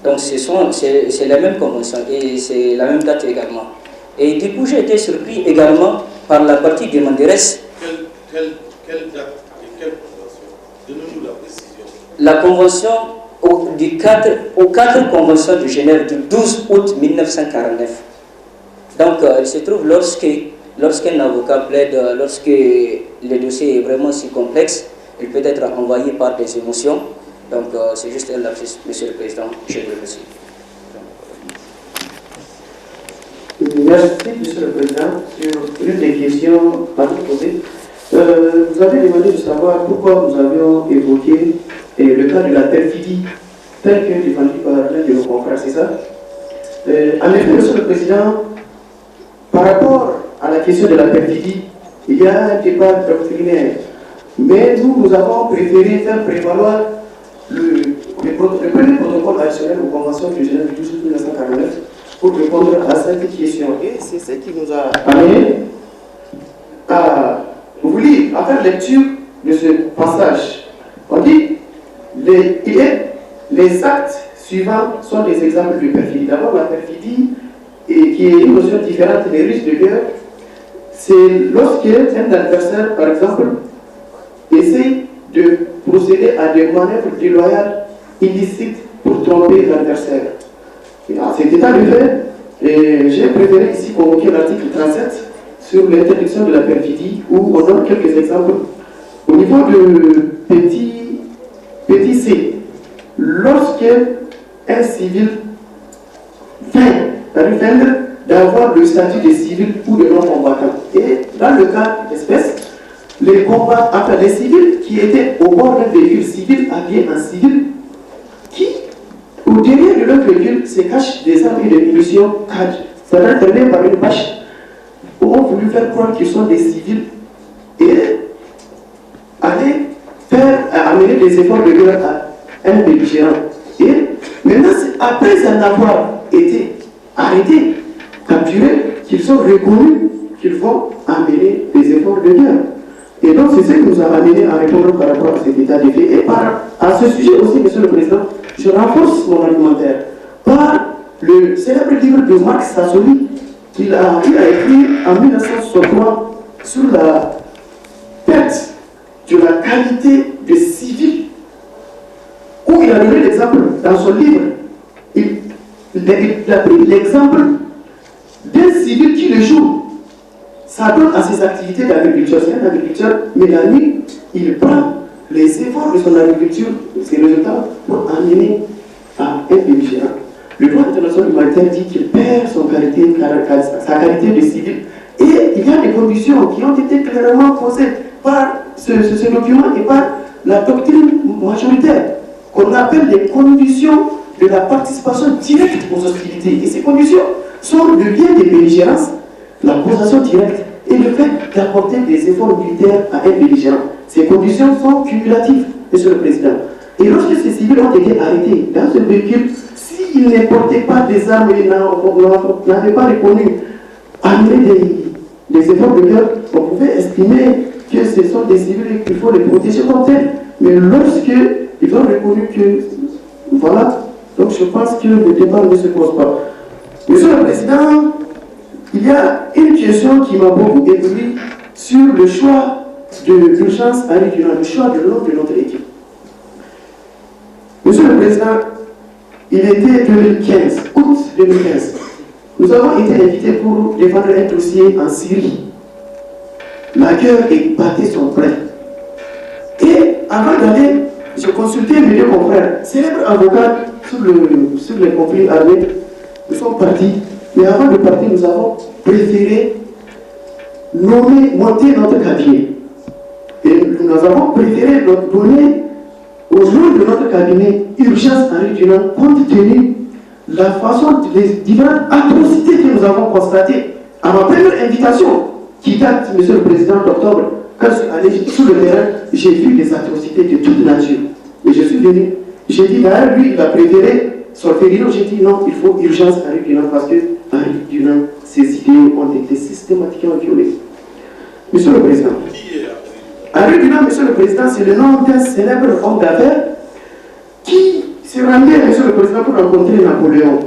Donc c'est la même convention et c'est la même date également. Et du coup j'ai été surpris également par la partie demanderesse. Quelle date et quelle convention? Donnez-nous la précision. La convention aux 4 conventions de Genève du 12 août 1949. Donc il se trouve lorsqu'un avocat plaide, lorsque le dossier est vraiment si complexe, il peut être envoyé par des émotions. Donc c'est juste un lapsus, Monsieur le Président. Je vous remercie. Merci, Monsieur le Président. Sur une des questions à vous poser, vous avez demandé de savoir pourquoi nous avions évoqué le cas de la perfidie tel que défendu par l'un de nos confrères, c'est ça? En effet, Monsieur le Président, par rapport à la question de la perfidie, il y a un débat doctrinaire. Mais nous avons préféré faire prévaloir le premier protocole additionnel aux conventions de Genève du 12 1949 pour répondre à cette question. Et c'est ce qui nous a amené à faire lecture de ce passage. On dit les actes suivants sont des exemples de perfidie. D'abord, la perfidie, qui est une notion différente des risques de guerre, c'est lorsqu'un adversaire, par exemple, essaie de procéder à des manœuvres déloyales, illicites, pour tromper l'adversaire. À cet état de fait, j'ai préféré ici convoquer l'article 37 sur l'interdiction de la perfidie, où on donne quelques exemples. Au niveau de petit c, lorsqu'un civil feint d'avoir le statut de civil ou de non-combattant, et dans le cas d'espèce, les civils qui étaient au bord d'un véhicule civil, habillés en civil, qui, au derrière de leur véhicule, se cachent des armes et des munitions cadres, c'est-à-dire tenus par une bâche, où ont voulu faire croire qu'ils sont des civils et amener des efforts de guerre à un belligérant. Et maintenant, après en avoir été arrêtés, capturés, qu'ils sont reconnus qu'ils vont amener des efforts de guerre. Et donc, c'est ce qui nous a amené à répondre par rapport à cet état de fait. Et à ce sujet aussi, Monsieur le Président, je renforce mon argumentaire par le célèbre livre de Marc Sassoli qu'il a écrit en 1963 sur la perte de la qualité de civil, où il a donné l'exemple dans son livre. Il a pris l'exemple d'un civil qui, le jour, s'adonne à ses activités d'agriculture. C'est un agriculteur, mais la nuit, il prend les efforts de son agriculture, ses résultats, pour amener à un belligérant. Le droit international humanitaire dit qu'il perd sa qualité de civil. Et il y a des conditions qui ont été clairement posées par ce document et par la doctrine majoritaire, qu'on appelle les conditions de la participation directe aux hostilités. Et ces conditions sont le lien des belligérances, la possession directe et le fait d'apporter des efforts militaires à un belligérant. Ces conditions sont cumulatives, Monsieur le Président. Et lorsque ces civils ont été arrêtés dans ce véhicule, s'ils ne portaient pas des armes et n'avaient pas reconnu amener des efforts de guerre, on pouvait estimer que ce sont des civils et qu'il faut les protéger comme tels. Mais lorsqu'ils ont reconnu que, voilà, donc je pense que le débat ne se pose pas. Monsieur le Président, il y a une question qui m'a beaucoup ébloui sur le choix de l'urgence à l'urgence, le choix de l'ordre de notre équipe. Monsieur le Président, il était 2015, août 2015. Nous avons été invités pour défendre un dossier en Syrie. La guerre et battait son plein. Et avant d'aller, je consultais mes deux confrères, célèbres avocats sur les conflits armés. Nous sommes partis, mais avant de partir, nous avons préféré monter notre cabinet. Et nous avons préféré donner au nom de notre cabinet urgence en régional, compte tenu de la façon, des différentes atrocités que nous avons constatées. À ma première invitation, qui date, Monsieur le Président, d'octobre, quand je suis allé sur le terrain, j'ai vu des atrocités de toute nature. Et je suis venu, j'ai dit, d'ailleurs, lui, il a préféré Solferino. J'ai dit, non, il faut urgence à Régional parce que Henri Dunant, ses idées ont été systématiquement violées. Monsieur le Président, Henri Dunant, Monsieur le Président, c'est le nom d'un célèbre homme d'affaires qui se rendait, Monsieur le Président, pour rencontrer Napoléon.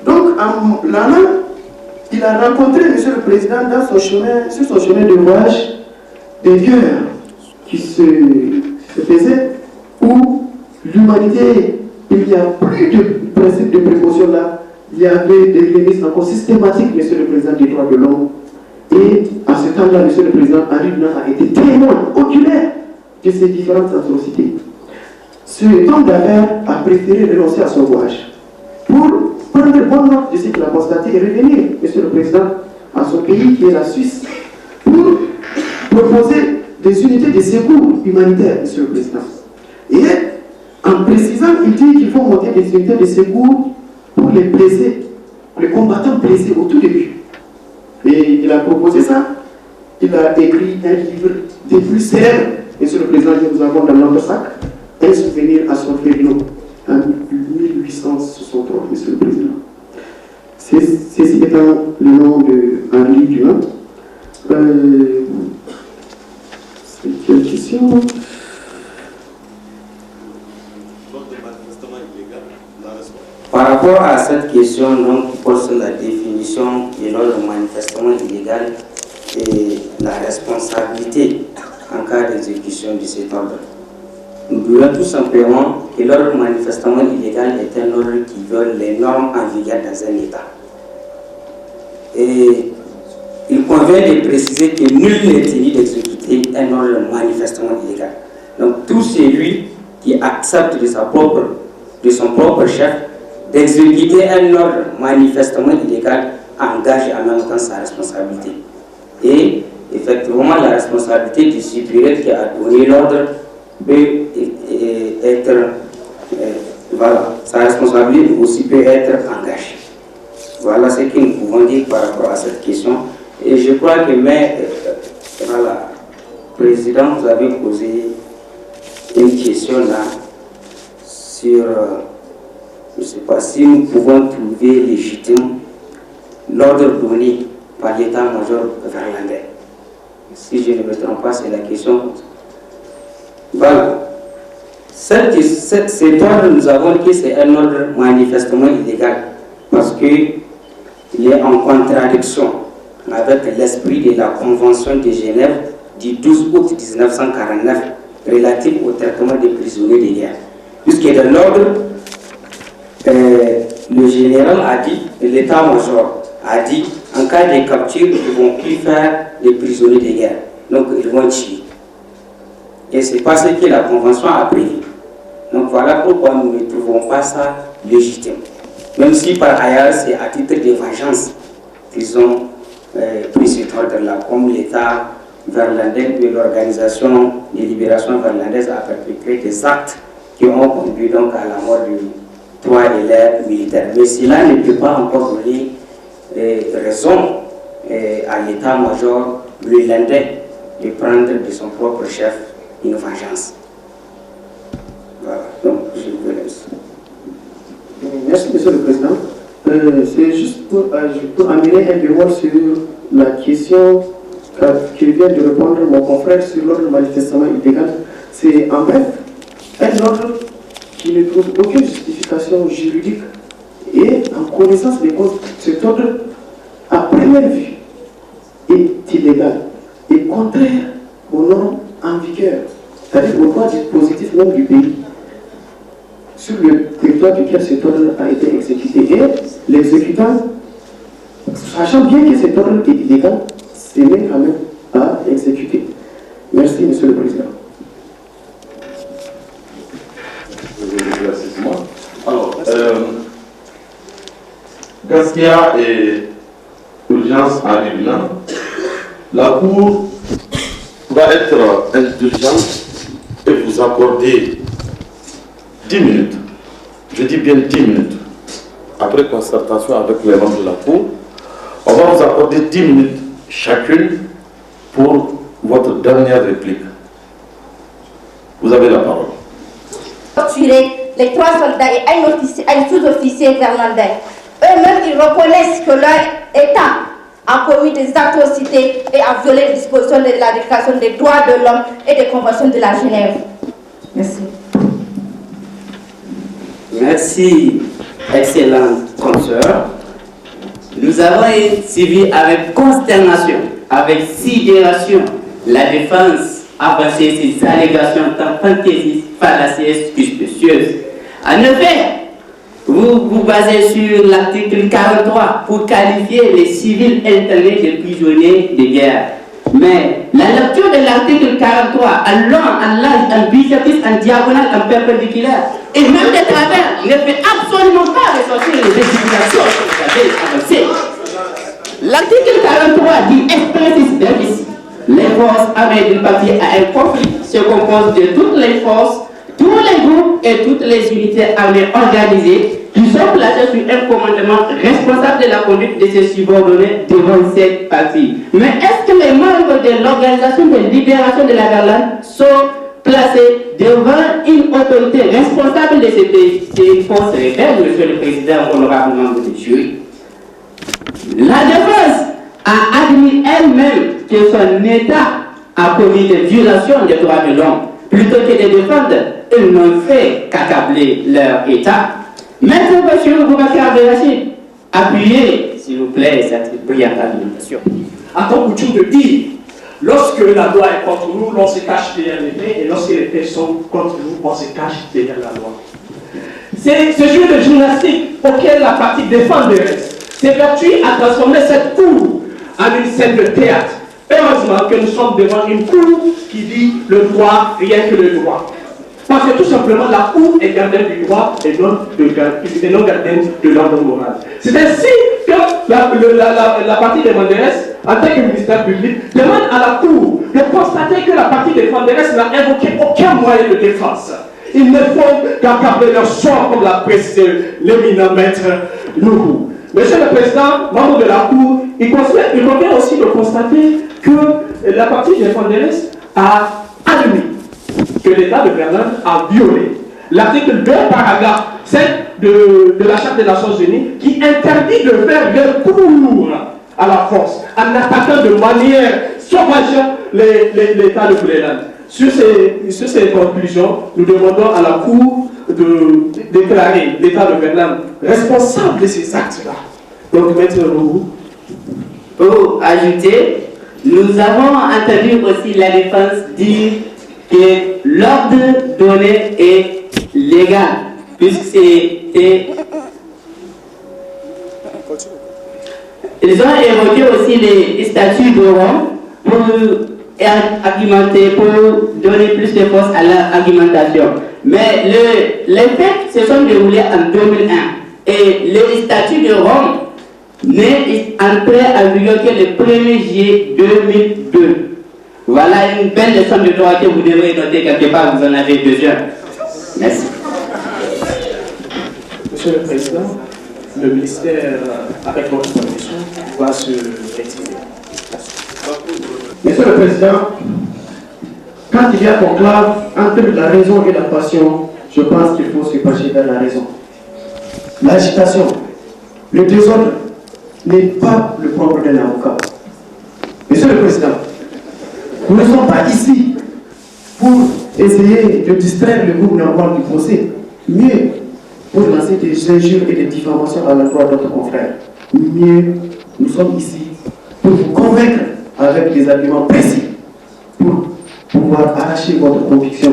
Donc, en l'allant, il a rencontré, Monsieur le Président, sur son chemin de voyage, des guerres qui se faisaient où l'humanité, il n'y a plus de principe de précaution là, il y avait des remises encore systématiques, Monsieur le Président, des droits de l'homme. Et à ce temps-là, Monsieur le Président, Henri Dunant a été témoin oculaire de ces différentes atrocités. Ce homme d'affaires a préféré renoncer à son voyage pour prendre bonne note de ce qu'il a constaté et revenir, Monsieur le Président, à son pays qui est la Suisse, pour proposer des unités de secours humanitaires, Monsieur le Président. Et en précisant, il dit qu'il faut monter des unités de secours pour les blessés, les combattants blessés au tout début. Et il a proposé ça. Il a écrit un livre des plus célèbres, Monsieur le Président, que nous avons dans notre sac, un souvenir à Solferino, en 1863, Monsieur le Président. Ceci étant le nom de Henri Dunant. C'est quelle question? Par rapport à cette question donc, qui pose la définition de l'ordre manifestement illégal et la responsabilité en cas d'exécution de cet ordre, nous dirons tout simplement que l'ordre manifestement illégal est un ordre qui viole les normes en vigueur dans un État. Et il convient de préciser que nul n'est tenu d'exécuter un ordre manifestement illégal. Donc tout celui qui accepte de son propre chef d'exécuter un ordre manifestement illégal engage en même temps sa responsabilité. Et effectivement, la responsabilité du supérieur qui a donné l'ordre peut être, voilà, sa responsabilité aussi peut être engagée. Voilà ce que nous pouvons dire par rapport à cette question. Et je crois que, voilà, Président, vous avez posé une question là sur, je ne sais pas si nous pouvons trouver légitime l'ordre donné par l'état-major Verlander. Si je ne me trompe pas, c'est la question. Voilà. Cet ordre, nous avons dit que c'est un ordre manifestement illégal parce qu'il est en contradiction avec l'esprit de la Convention de Genève du 12 août 1949 relative au traitement des prisonniers de guerre. Puisque dans l'ordre, le général a dit, l'état-major a dit, en cas de capture, ils ne vont plus faire des prisonniers de guerre. Donc ils vont tuer. Et c'est pas ce que la Convention a prévu. Donc voilà pourquoi nous ne trouvons pas ça légitime. Même si par ailleurs c'est à titre de vengeance qu'ils ont pris cet ordre-là, comme l'État verlandais de l'Organisation de libération verlandaise a perpétré des actes qui ont conduit donc à la mort de 3 élèves militaires. Mais cela ne peut pas encore donner raison à l'état-major burundais de prendre de son propre chef une vengeance. Voilà, donc je vous laisse. Merci, Monsieur le Président. C'est juste pour amener un débat sur la question que vient de répondre mon confrère sur l'ordre manifestement illégal. C'est en bref un ordre qui ne trouve aucune justification juridique et en connaissance des causes, cet ordre à première vue est illégal et contraire aux normes en vigueur, c'est-à-dire aux droits dispositifs même du pays sur le territoire duquel cet ordre a été exécuté. Et l'exécutant, sachant bien que cet ordre est illégal, c'est même quand même à exécuter. Merci, Monsieur le Président. Alors, Gaskia et urgence en Libyen, la Cour va être indulgente et vous accorder 10 minutes. Je dis bien 10 minutes. Après concertation avec les membres de la Cour, on va vous accorder 10 minutes chacune pour votre dernière réplique. Vous avez la parole. Torturer les 3 soldats et un sous-officier verlandais. Eux-mêmes, ils reconnaissent que leur État a commis des atrocités et a violé les dispositions de la Déclaration des droits de l'homme et des conventions de la Genève. Merci. Merci, excellente consoeur. Nous avons suivi avec consternation, avec sidération, la défense avancer ces allégations tant fantaisistes, fallacieuses que spécieuses. En effet, vous vous basez sur l'article 43 pour qualifier les civils internés de prisonniers de guerre. Mais la lecture de l'article 43 en long, en large, en bisex, en diagonale, en perpendiculaire, et même de travers, ne fait absolument pas ressortir les explications que vous avez avancées. L'article 43 dit expressément les forces armées du parti à un conflit se composent de toutes les forces, tous les groupes et toutes les unités armées organisées qui sont placés sur un commandement responsable de la conduite de ses subordonnés devant cette partie. Mais est-ce que les membres de l'Organisation de libération de la Garlande sont placés devant une autorité responsable de ces forces rebelles, Monsieur le Président, honorable membre du jury? La défense a admis elle-même que son État a commis des violations des droits de l'homme. Plutôt que de défendre, ils n'ont fait qu'accabler leur État. Maître M. Boubacar Belrachid, appuyez, s'il vous plaît, cette brillante argumentation. À ton coutume de dire, lorsque la loi est contre nous, l'on se cache derrière les faits, et lorsque les faits sont contre nous, on se cache derrière la loi. C'est ce jeu de gymnastique auquel la partie défenderesse s'évertue à transformer cette cour en une scène de théâtre. Heureusement que nous sommes devant une cour qui dit le droit, rien que le droit. Parce que tout simplement la cour est gardienne du droit et non gardienne de l'ordre moral. C'est ainsi que la partie défenderesse, en tant que ministère public, demande à la cour de constater que la partie défenderesse n'a invoqué aucun moyen de défense. Ils ne font qu'accabler leur sort, comme l'a précisé l'éminent maître Nourou. Monsieur le Président, membre de la Cour, il convient aussi de constater que la partie défenderesse a admis que l'État de Berlin a violé l'article 2, paragraphe 7 de la Charte des Nations Unies qui interdit de faire recours à la force en attaquant de manière sauvage l'État de Berlin. Sur ces conclusions, nous demandons à la Cour de déclarer l'État de Berlin responsable de ces actes-là. Donc, Maître Roux. Pour ajouter, Nous avons entendu aussi la défense dire que l'ordre donné est légal, puisque c'était... Ils ont évoqué aussi les statuts de Rome pour argumenter, pour donner plus de force à l'argumentation. Mais les faits se sont déroulés en 2001 et le statut de Rome n'est entré en vigueur que le 1er juillet 2002. Voilà une belle leçon de droit que vous devrez noter quelque part, vous en avez besoin. Merci. Monsieur le Président, le ministère, avec votre permission, va se retirer. Monsieur le Président, quand il y a conclave entre la raison et la passion, je pense qu'il faut se pencher vers la raison. L'agitation, le désordre n'est pas le propre d'un avocat. Monsieur le Président, nous ne sommes pas ici pour essayer de distraire le groupe normal du procès, mais pour lancer des injures et des diffamations à l'endroit de notre confrère. Mieux, nous sommes ici pour vous convaincre avec des arguments précis pour pouvoir arracher votre conviction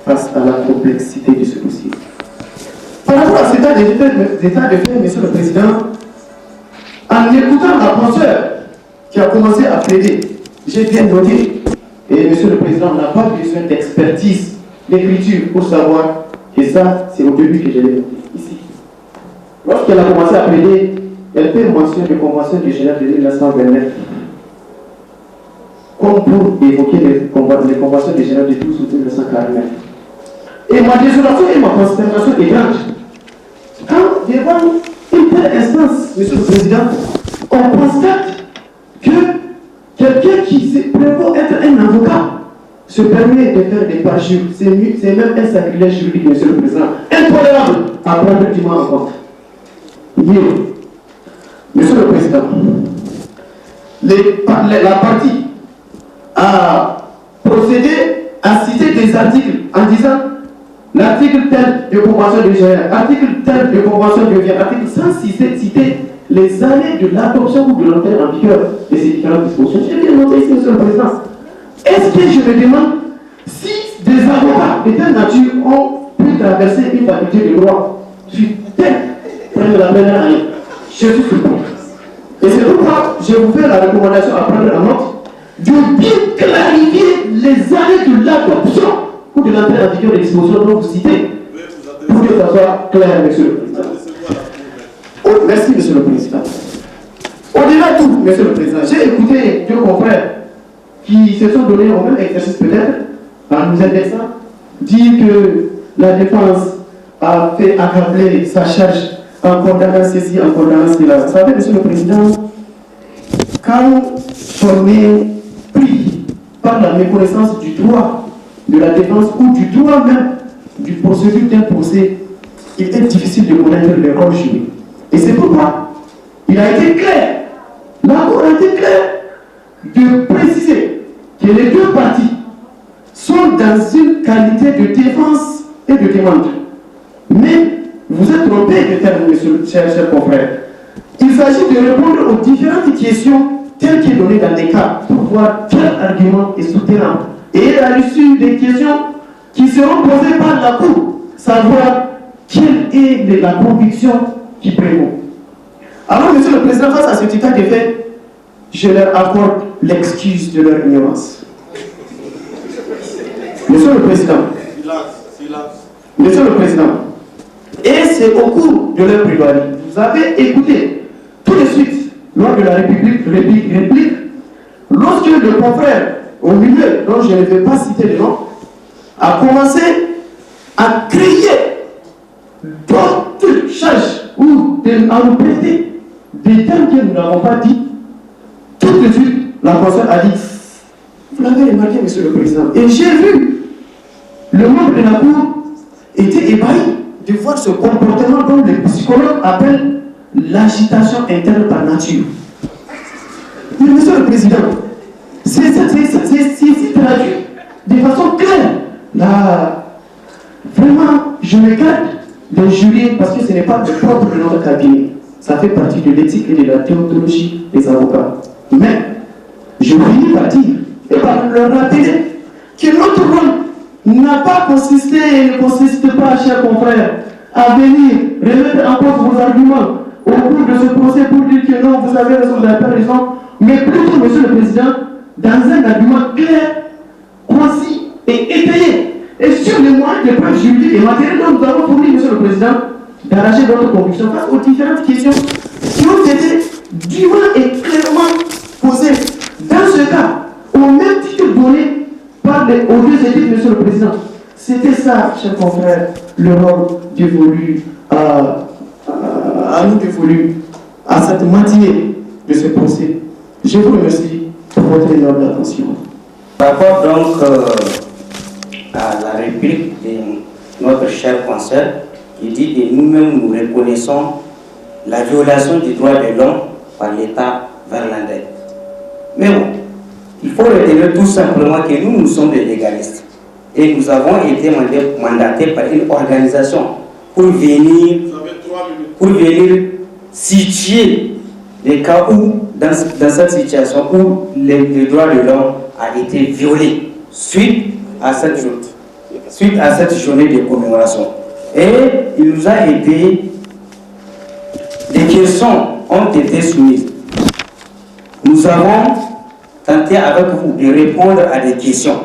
face à la complexité de ce dossier. Par rapport à cet état de fait, Monsieur le Président, en écoutant la penseur qui a commencé à plaider, j'ai bien noté, et Monsieur le Président, on n'a pas besoin d'expertise, d'écriture pour savoir que ça, c'est au début que je l'ai noté ici. Lorsqu'elle a commencé à plaider, elle fait mention de Convention de Genève de 1929, comme pour évoquer les conventions de Genève de 12 août 1949. Et ma désolation et ma consternation est grande. Quand, devant une telle instance, Monsieur le Président, on constate que quelqu'un qui se prévoit être un avocat se permet de faire des parjures. C'est même un sacrilège juridique, Monsieur le Président, intolérable à prendre dûment en compte. Mieux, Monsieur le Président, la partie a procédé à citer des articles en disant l'article tel de Convention de Genève, article tel de Convention de Vienne, article sans citer les années de l'adoption ou de l'entrée en vigueur de ces différentes dispositions. J'ai bien noté ici, Monsieur le Président. Est-ce que je me demande si des avocats de telle nature ont pu traverser une faculté de droit sur telle près de la première année? Je suis surpris. Et c'est pourquoi je vous fais la recommandation à prendre en note de bien clarifier les années de l'adoption ou de l'entrée en vigueur des dispositions dont vous citez, pour que ça soit clair, Monsieur le Président. Merci, Monsieur le Président. Au-delà de tout, Monsieur le Président, j'ai écouté deux confrères qui se sont donnés au même exercice peut-être, en nous indexant, dire que la défense a fait accabler sa charge en condamnant ceci, en condamnant cela. Vous savez, Monsieur le Président, quand on est pris par la méconnaissance du droit de la défense ou du droit même du procédure d'un procès, il est difficile de connaître le rôle joué. Et c'est pourquoi il a été clair, la Cour a été claire de préciser que les deux parties sont dans une qualité de défense et de demande. Mais vous êtes trompé de terme, monsieur, cher confrère. Il s'agit de répondre aux différentes questions telles qu'elles données dans les cas pour voir quel argument est soutenable. Et à l'issue des questions qui seront posées par la Cour, savoir quelle est la conviction qui prévaut. Alors, Monsieur le Président, face à cet état de fait, je leur accorde l'excuse de leur ignorance. Monsieur le Président, Monsieur le Président, et c'est au cours de leur plaidoirie, vous avez écouté tout de suite, lors de la réplique, lorsque le confrère au milieu, dont je ne vais pas citer le nom, a commencé à créer d'autres charges ou à nous prêter des termes que nous n'avons pas dit. Tout de suite, la personne a dit, vous l'avez remarqué, Monsieur le Président, et j'ai vu le membre de la Cour était ébahi de voir ce comportement dont les psychologues appellent l'agitation interne par nature. Mais Monsieur le Président, c'est ici traduit de façon claire. Là, vraiment, je me garde d'injurier parce que ce n'est pas le propre de notre cabinet. Ça fait partie de l'éthique et de la déontologie des avocats. Mais je finis par dire et par leur rappeler que notre rôle n'a pas consisté et ne consiste pas, chers confrères, à venir remettre en cause vos arguments au cours de ce procès pour dire que non, vous avez raison, vous n'avez pas raison, mais plutôt, Monsieur le Président, dans un argument clair, concis et étayé, et sur les moyens de preuve juridiques et matériels dont nous avons fourni, Monsieur le Président, d'arracher votre conviction face aux différentes questions qui ont été dûment et clairement posées. Dans ce cas, au même titre donné par aux deux équipes, Monsieur le Président, c'était ça, chers confrères, le rôle dévolu à nous dévolu à cette matinée de ce procès. Je vous remercie pour votre énorme attention. Par rapport donc à la réplique de notre cher consoeur, qui dit que nous-mêmes nous reconnaissons la violation des droits de l'homme par l'État verlandais. Mais bon, il faut retenir tout simplement que nous sommes des légalistes. Et nous avons été mandatés par une organisation pour venir situer les cas où, dans cette situation où les droits de l'homme a été violés suite à cette journée de commémoration. Et il nous a été, des questions ont été soumises. Nous avons tenté avec vous de répondre à des questions.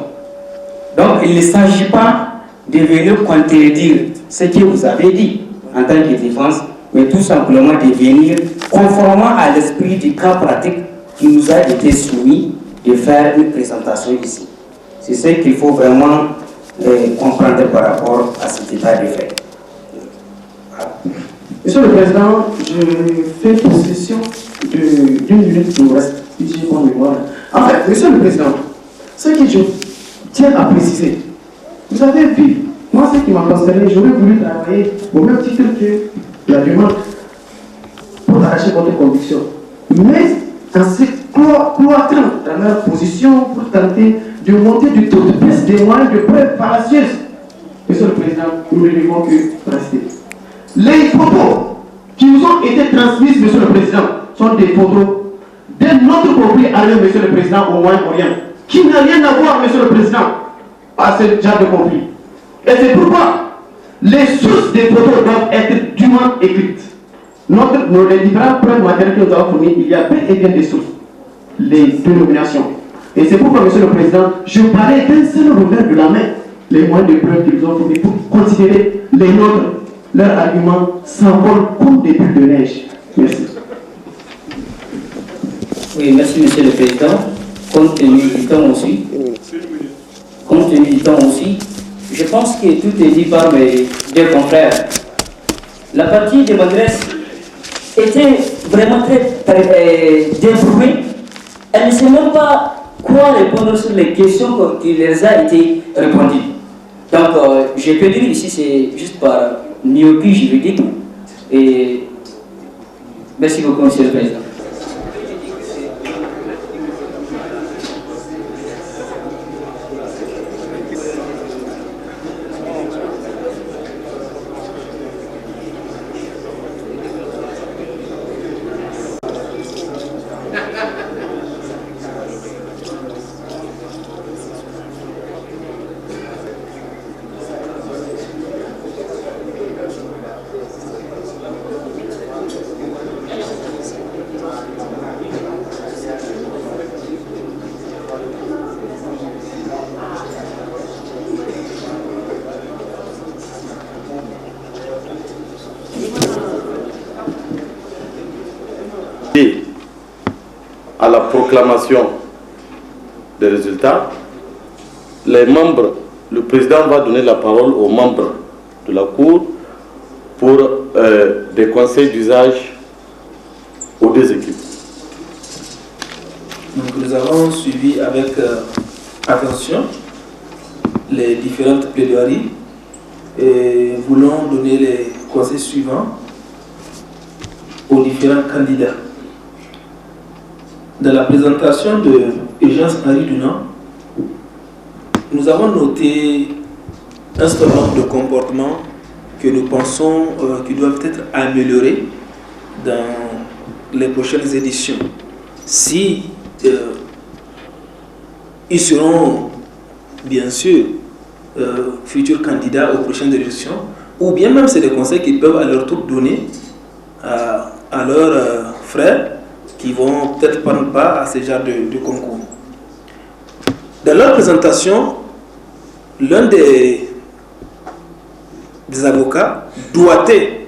Donc il ne s'agit pas de venir contredire ce que vous avez dit en tant que défense, mais tout simplement de venir, conformément à l'esprit du cas pratique qui nous a été soumis, de faire une présentation ici. C'est ce qu'il faut vraiment comprendre par rapport à cet état de fait. Monsieur le Président, je fais possession d'une minute qui nous reste, si j'ai bonne mémoire. En fait, Monsieur le Président, ce que je tiens à préciser, vous avez vu, moi ce qui m'a concerné, j'aurais voulu travailler au même titre que la demande pour arracher votre conviction. Mais en se cloîtrant dans leur position pour tenter de monter du taux de baisse des moyens de preuve fallacieuses, Monsieur le Président, nous ne devons que rester. Les photos qui nous ont été transmises, Monsieur le Président, sont des photos de notre propriétaire, Monsieur le Président, au Moyen-Orient, qui n'a rien à voir, Monsieur le Président, à ce genre de conflit. Et c'est pourquoi les sources des photos doivent être dûment écrites. Les différentes preuves matérielles que nous avons fournies, il y a bel et bien des sources, les dénominations. Et c'est pourquoi, Monsieur le Président, je parlais d'un seul revers de la main les moyens de preuve qu'ils ont fournis pour considérer les nôtres. Leurs arguments s'envolent comme des bulles de neige. Merci. Oui, merci Monsieur le Président. Compte tenu du temps aussi, je pense que tout est dit par mes deux confrères. La partie de m'adresse était vraiment très débrouillée. Elle ne sait même pas quoi répondre sur les questions qui leur a été répondues. Donc, je peux dire ici, c'est juste par myopie juridique. Et merci beaucoup, Monsieur le Président. À la proclamation des résultats, le président va donner la parole aux membres de la Cour pour des conseils d'usage aux deux équipes. Donc nous avons suivi avec attention les différentes plaidoiries et voulons donner les conseils suivants aux différents candidats. Dans la présentation de Eugène-Henri Dunant, nous avons noté un certain nombre de comportements que nous pensons qui doivent être améliorés dans les prochaines éditions. Si ils seront bien sûr futurs candidats aux prochaines élections, ou bien même c'est des conseils qu'ils peuvent à leur tour donner à leurs frères qui vont peut-être prendre part à ce genre de concours. Dans leur présentation, l'un des avocats doigtait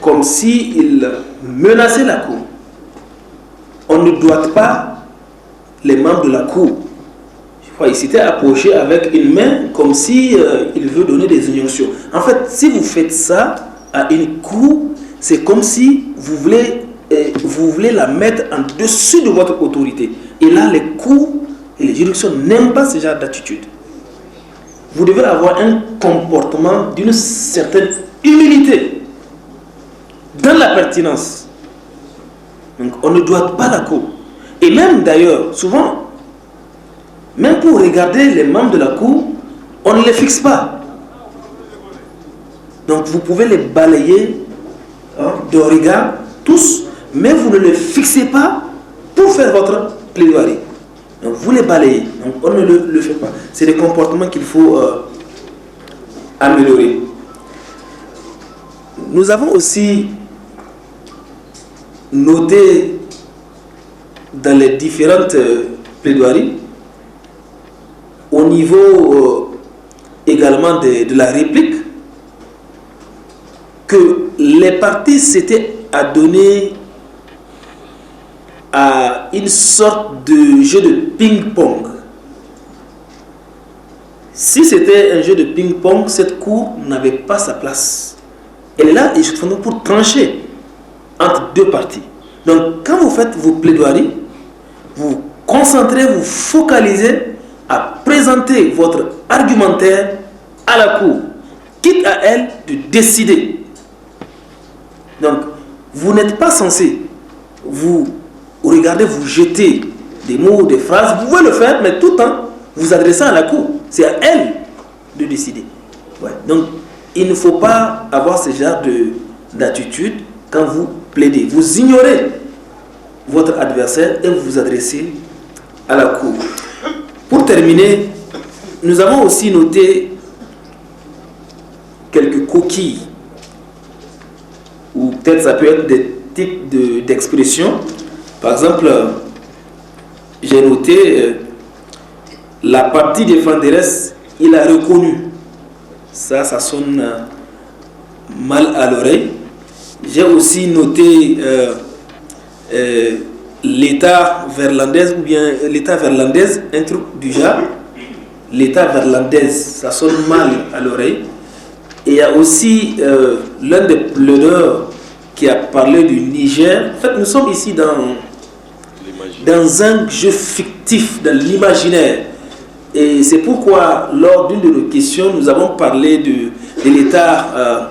comme s'il menaçait la cour. On ne doit pas les membres de la cour. Je crois qu'il s'était approché avec une main comme si il veut donner des injonctions. En fait, si vous faites ça à une cour, c'est comme si vous voulez la mettre en dessus de votre autorité. Et là, les cours et les juridictions n'aiment pas ce genre d'attitude. Vous devez avoir un comportement d'une certaine humilité dans la pertinence. Donc, on ne doit pas la cour. Et même d'ailleurs, souvent, même pour regarder les membres de la cour, on ne les fixe pas. Donc, vous pouvez les balayer de regard, tous, mais vous ne les fixez pas pour faire votre plaidoirie. Donc, vous les balayez. Donc, on ne le fait pas. C'est des comportements qu'il faut améliorer. Nous avons aussi noté dans les différentes plaidoiries, au niveau également de la réplique, que les partis s'étaient adonnés à une sorte de jeu de ping-pong. Si c'était un jeu de ping-pong, cette cour n'avait pas sa place. Elle est là justement pour trancher entre deux parties. Donc, quand vous faites vos plaidoiries, vous concentrez, vous focalisez à présenter votre argumentaire à la cour, quitte à elle de décider. Donc, vous n'êtes pas censé vous jeter des mots, des phrases. Vous pouvez le faire, mais tout en vous adressant à la cour. C'est à elle de décider. Ouais. Donc, il ne faut pas avoir ce genre d'attitude quand vous plaidez. Vous ignorez votre adversaire et vous vous adressez à la cour. Pour terminer, nous avons aussi noté quelques coquilles, ou peut-être ça peut être des types d'expressions. Par exemple, j'ai noté la partie défenderesse, il a reconnu. Ça sonne mal à l'oreille. J'ai aussi noté l'État verlandaise, ou bien l'État verlandaise, un truc du genre. L'État verlandaise, ça sonne mal à l'oreille. Et il y a aussi l'un des plaideurs qui a parlé du Niger. En fait, nous sommes ici dans un jeu fictif, dans l'imaginaire. Et c'est pourquoi, lors d'une de nos questions, nous avons parlé de l'État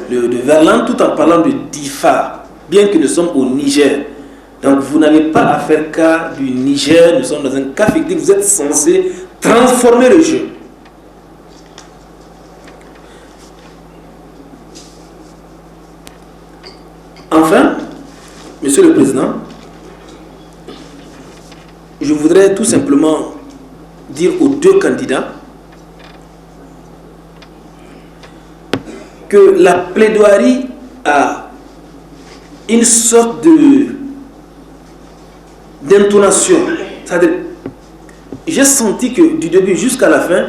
de Verlan, tout en parlant de Difa, bien que nous sommes au Niger. Donc, vous n'avez pas à faire cas du Niger, nous sommes dans un cas fictif, vous êtes censé transformer le jeu. Enfin, Monsieur le Président, je voudrais tout simplement dire aux deux candidats que la plaidoirie a une sorte d'intonation. C'est-à-dire, j'ai senti que du début jusqu'à la fin,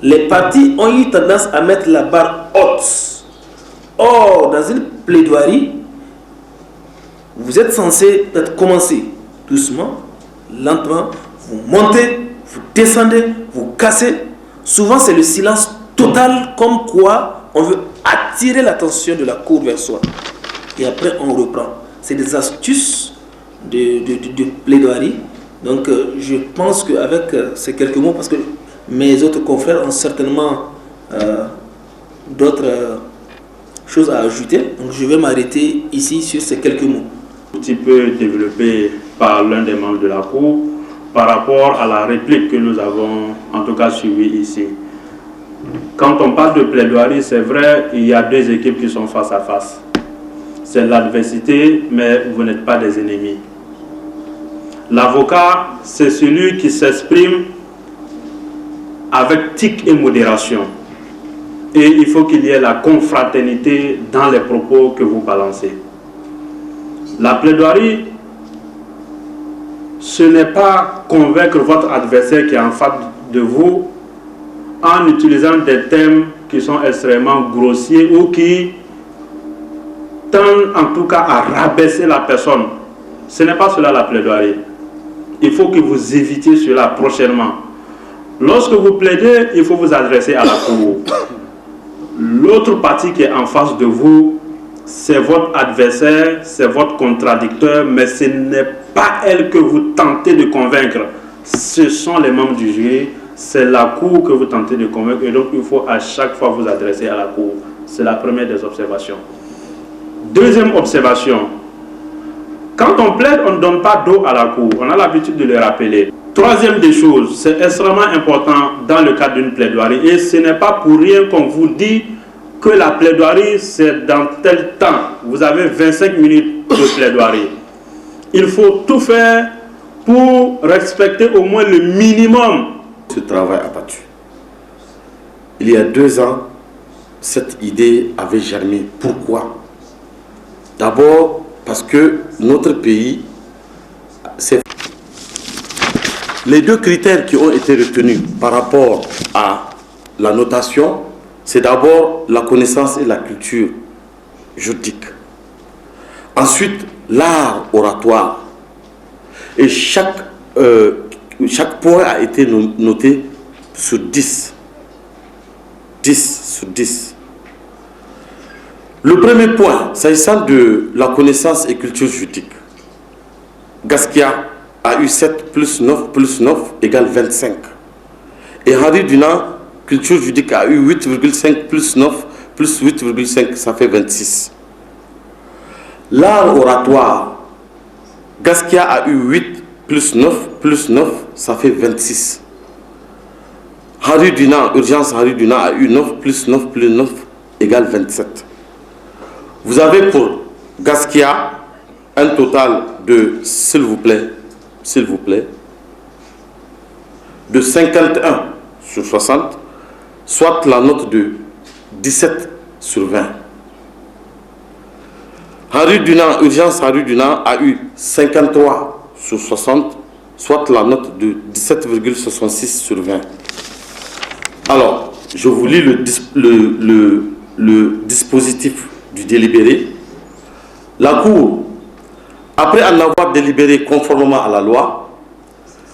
les partis ont eu tendance à mettre la barre haute. Or, dans une plaidoirie, vous êtes censé peut-être commencer doucement, lentement, vous montez, vous descendez, vous cassez. Souvent, c'est le silence total, comme quoi on veut attirer l'attention de la cour vers soi. Et après, on reprend. C'est des astuces de plaidoirie. Donc, je pense qu'avec ces quelques mots, parce que mes autres confrères ont certainement d'autres choses à ajouter, donc je vais m'arrêter ici sur ces quelques mots. Un petit peu développé par l'un des membres de la Cour par rapport à la réplique que nous avons en tout cas suivie ici. Quand on parle de plaidoirie, c'est vrai, il y a deux équipes qui sont face à face. C'est l'adversité, mais vous n'êtes pas des ennemis. L'avocat, c'est celui qui s'exprime avec tic et modération. Et il faut qu'il y ait la confraternité dans les propos que vous balancez. La plaidoirie, ce n'est pas convaincre votre adversaire qui est en face de vous en utilisant des thèmes qui sont extrêmement grossiers ou qui tendent en tout cas à rabaisser la personne. Ce n'est pas cela la plaidoirie. Il faut que vous évitiez cela prochainement. Lorsque vous plaidez, il faut vous adresser à la cour. L'autre partie qui est en face de vous, c'est votre adversaire, c'est votre contradicteur, mais ce n'est pas elle que vous tentez de convaincre. Ce sont les membres du jury, c'est la cour que vous tentez de convaincre, et donc il faut à chaque fois vous adresser à la cour. C'est la première des observations. Deuxième observation, quand on plaide, on ne donne pas d'eau à la cour, on a l'habitude de le rappeler. Troisième des choses, c'est extrêmement important dans le cadre d'une plaidoirie, et ce n'est pas pour rien qu'on vous dit que la plaidoirie c'est dans tel temps. Vous avez 25 minutes de plaidoirie. Il faut tout faire pour respecter au moins le minimum. Ce travail abattu. Il y a 2 ans, cette idée avait germé. Pourquoi? D'abord parce que notre pays, les 2 critères qui ont été retenus par rapport à la notation, c'est d'abord la connaissance et la culture juridique. Ensuite, l'art oratoire. Et chaque point a été noté sur 10. 10 sur 10. Le premier point, s'agissant de la connaissance et culture juridique, Gaskia a eu 7 plus 9 égale 25. Et Henri Dunant, culture juridique, a eu 8,5 plus 9 plus 8,5, ça fait 26. L'art oratoire, Gaskia a eu 8 plus 9, ça fait 26. Henri Dunant, urgence Henri Dunant a eu 9 plus 9 égale 27. Vous avez pour Gaskia un total de, s'il vous plaît, de 51 sur 60, soit la note de 17 sur 20. Henri Dunant, urgence Henri Dunant a eu 53 sur 60, soit la note de 17,66 sur 20. Alors, je vous lis le dispositif du délibéré. La Cour, après en avoir délibéré conformément à la loi,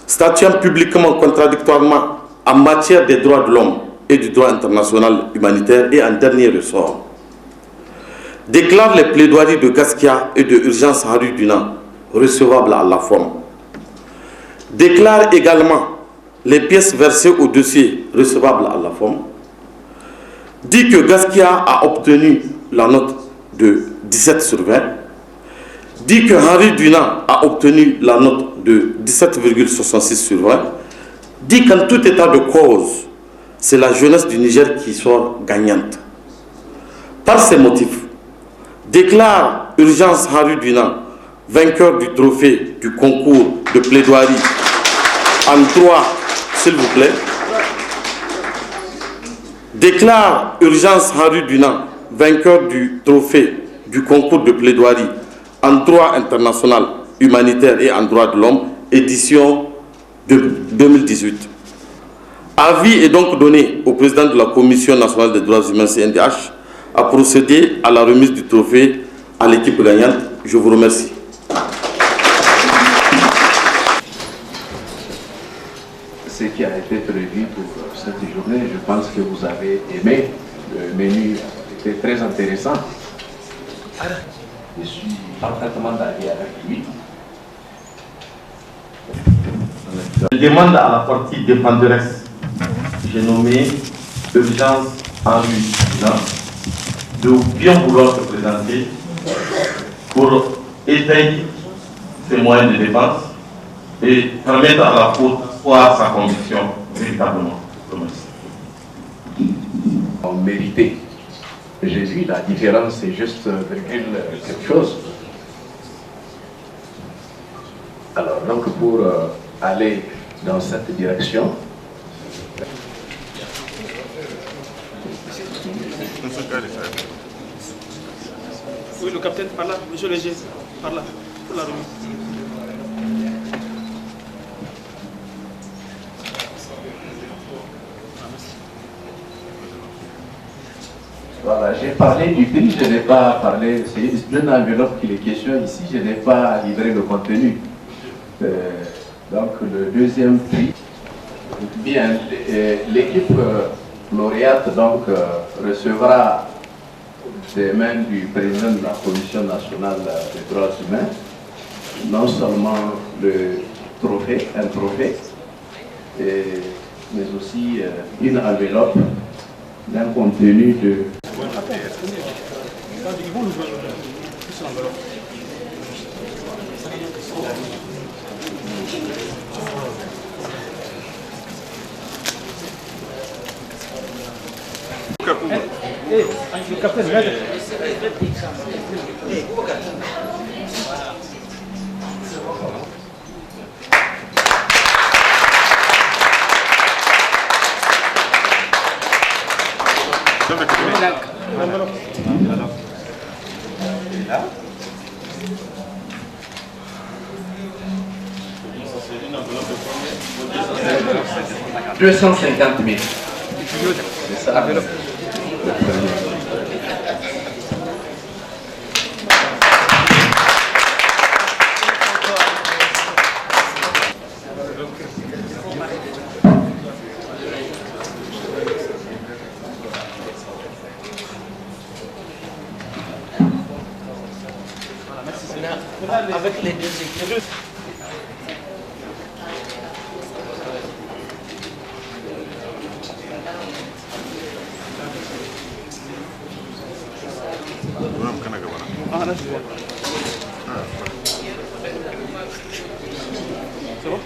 statuant publiquement contradictoirement en matière des droits de l'homme et du droit international humanitaire et en dernier ressort, déclare les plaidoiries de Gaskia et de urgence Henri Dunant recevables à la forme. Déclare également les pièces versées au dossier recevables à la forme. Dit que Gaskia a obtenu la note de 17 sur 20. Dit que Henri Dunant a obtenu la note de 17,66 sur 20. Dit qu'en tout état de cause, c'est la jeunesse du Niger qui sort gagnante. Par ces motifs, déclare urgence Henri Dunant vainqueur du trophée du concours de plaidoirie en droit, s'il vous plaît. Déclare urgence Henri Dunant vainqueur du trophée du concours de plaidoirie en droit international humanitaire et en droit de l'homme, édition de 2018. Avis est donc donné au président de la Commission nationale des droits humains CNDH à procéder à la remise du trophée à l'équipe gagnante. Je vous remercie. Ce qui a été prévu pour cette journée, je pense que vous avez aimé. Le menu était très intéressant. Je suis parfaitement d'accord avec lui. Je demande à la partie défenderesse, j'ai nommé urgence Henri Dunant, de bien vouloir se présenter pour étayer ses moyens de défense et permettre à la Cour de voir sa conviction véritablement. On méritait. J'ai vu la différence, c'est juste quelque chose. Alors, donc, pour aller dans cette direction, Oui, le capitaine, par là. Monsieur Léger, par là, pour la remise. Voilà, j'ai parlé du prix, je n'ai pas parlé, c'est une enveloppe qu'il est question ici, je n'ai pas livré le contenu. Donc le deuxième prix, bien, l'équipe lauréate donc recevra des mains du président de la Commission nationale des droits humains, non seulement le trophée, un trophée, mais aussi une enveloppe d'un contenu de... Le capitaine, Là. 250 000. C'est ça. Le premier. Avec les deux équipes. C'est bon?